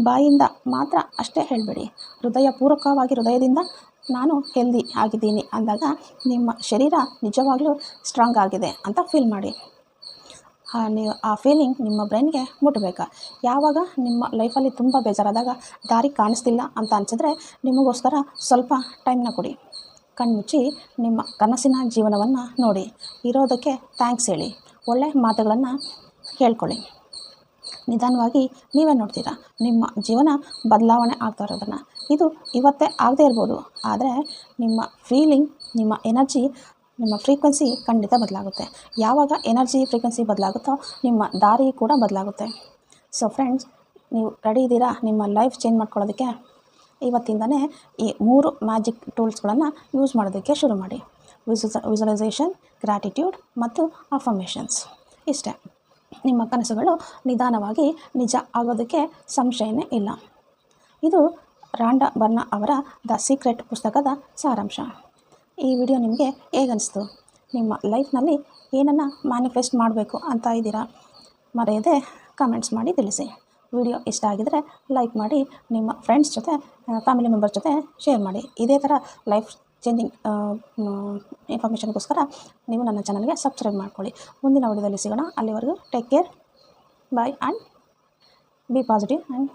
ಬಾಯಿಂದ ಮಾತ್ರ ಅಷ್ಟೇ ಹೇಳಬೇಡಿ. ಹೃದಯದಿಂದ ನಾನು ಹೆಲ್ದಿ ಆಗಿದ್ದೀನಿ ಅಂದಾಗ ನಿಮ್ಮ ಶರೀರ ನಿಜವಾಗ್ಲೂ ಸ್ಟ್ರಾಂಗ್ ಆಗಿದೆ ಅಂತ ಫೀಲ್ ಮಾಡಿ. ಆ ಫೀಲಿಂಗ್ ನಿಮ್ಮ ಬ್ರೈನ್ಗೆ ಮುಟ್ಟಬೇಕು. ಯಾವಾಗ ನಿಮ್ಮ ಲೈಫಲ್ಲಿ ತುಂಬ ಬೇಜಾರಾದಾಗ ದಾರಿ ಕಾಣಿಸ್ತಿಲ್ಲ ಅಂತ ಅನಿಸಿದ್ರೆ ನಿಮಗೋಸ್ಕರ ಸ್ವಲ್ಪ ಟೈಮ್ನ ಕೊಡಿ. ಕಣ್ಮುಚ್ಚಿ ನಿಮ್ಮ ಕನಸಿನ ಜೀವನವನ್ನು ನೋಡಿ. ಇರೋದಕ್ಕೆ ಥ್ಯಾಂಕ್ಸ್ ಹೇಳಿ. ಒಳ್ಳೆ ಮಾತುಗಳನ್ನು ಹೇಳ್ಕೊಳ್ಳಿ. ನಿಧಾನವಾಗಿ ನೀವೇ ನೋಡ್ತೀರಾ ನಿಮ್ಮ ಜೀವನ ಬದಲಾವಣೆ ಆಗ್ತಾ ಇರೋದನ್ನು. ಇದು ಇವತ್ತೇ ಆಗದೇ ಇರ್ಬೋದು, ಆದರೆ ನಿಮ್ಮ ಫೀಲಿಂಗ್, ನಿಮ್ಮ ಎನರ್ಜಿ, ನಿಮ್ಮ ಫ್ರೀಕ್ವೆನ್ಸಿ ಖಂಡಿತ ಬದಲಾಗುತ್ತೆ. ಯಾವಾಗ ಎನರ್ಜಿ ಫ್ರೀಕ್ವೆನ್ಸಿ ಬದಲಾಗುತ್ತೋ ನಿಮ್ಮ ದಾರಿ ಕೂಡ ಬದಲಾಗುತ್ತೆ. ಸೊ ಫ್ರೆಂಡ್ಸ್, ನೀವು ರೆಡಿ ಇದ್ದೀರಾ ನಿಮ್ಮ ಲೈಫ್ ಚೇಂಜ್ ಮಾಡ್ಕೊಳ್ಳೋದಕ್ಕೆ? ಇವತ್ತಿಂದನೇ ಈ 3 ಮ್ಯಾಜಿಕ್ ಟೂಲ್ಸ್ಗಳನ್ನು ಯೂಸ್ ಮಾಡೋದಕ್ಕೆ ಶುರು ಮಾಡಿ. ವಿಜುವಲೈಸೇಷನ್, ಗ್ರ್ಯಾಟಿಟ್ಯೂಡ್ ಮತ್ತು ಅಫರ್ಮೇಷನ್ಸ್. ಇಷ್ಟೇ, ನಿಮ್ಮ ಕನಸುಗಳು ನಿಧಾನವಾಗಿ ನಿಜ ಆಗೋದಕ್ಕೆ ಸಂಶಯನೇ ಇಲ್ಲ. ಇದು ರಾಂಡಾ ಬರ್ನಾ ಅವರ ದ ಸೀಕ್ರೆಟ್ ಪುಸ್ತಕದ ಸಾರಾಂಶ. ಈ ವಿಡಿಯೋ ನಿಮಗೆ ಹೇಗನ್ನಿಸ್ತು? ನಿಮ್ಮ ಲೈಫ್ನಲ್ಲಿ ಏನನ್ನು ಮ್ಯಾನಿಫೆಸ್ಟ್ ಮಾಡಬೇಕು ಅಂತ ಇದ್ದೀರಾ? ಮರೆಯದೆ ಕಮೆಂಟ್ಸ್ ಮಾಡಿ ತಿಳಿಸಿ. ವಿಡಿಯೋ ಇಷ್ಟ ಆಗಿದರೆ ಲೈಕ್ ಮಾಡಿ, ನಿಮ್ಮ ಫ್ರೆಂಡ್ಸ್ ಜೊತೆ, ಫ್ಯಾಮಿಲಿ ಮೆಂಬರ್ಸ್ ಜೊತೆ ಶೇರ್ ಮಾಡಿ. ಇದೇ ಥರ ಲೈಫ್ ಚೇಂಜಿಂಗ್ ಇನ್ಫಾರ್ಮೇಷನ್ಗೋಸ್ಕರ ನೀವು ನನ್ನ ಚಾನಲ್ಗೆ ಸಬ್ಸ್ಕ್ರೈಬ್ ಮಾಡ್ಕೊಳ್ಳಿ. ಮುಂದಿನ ವಿಡಿಯೋದಲ್ಲಿ ಸಿಗೋಣ. ಅಲ್ಲಿವರೆಗೂ take care, bye and be positive, and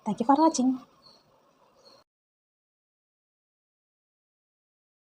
thank you for watching.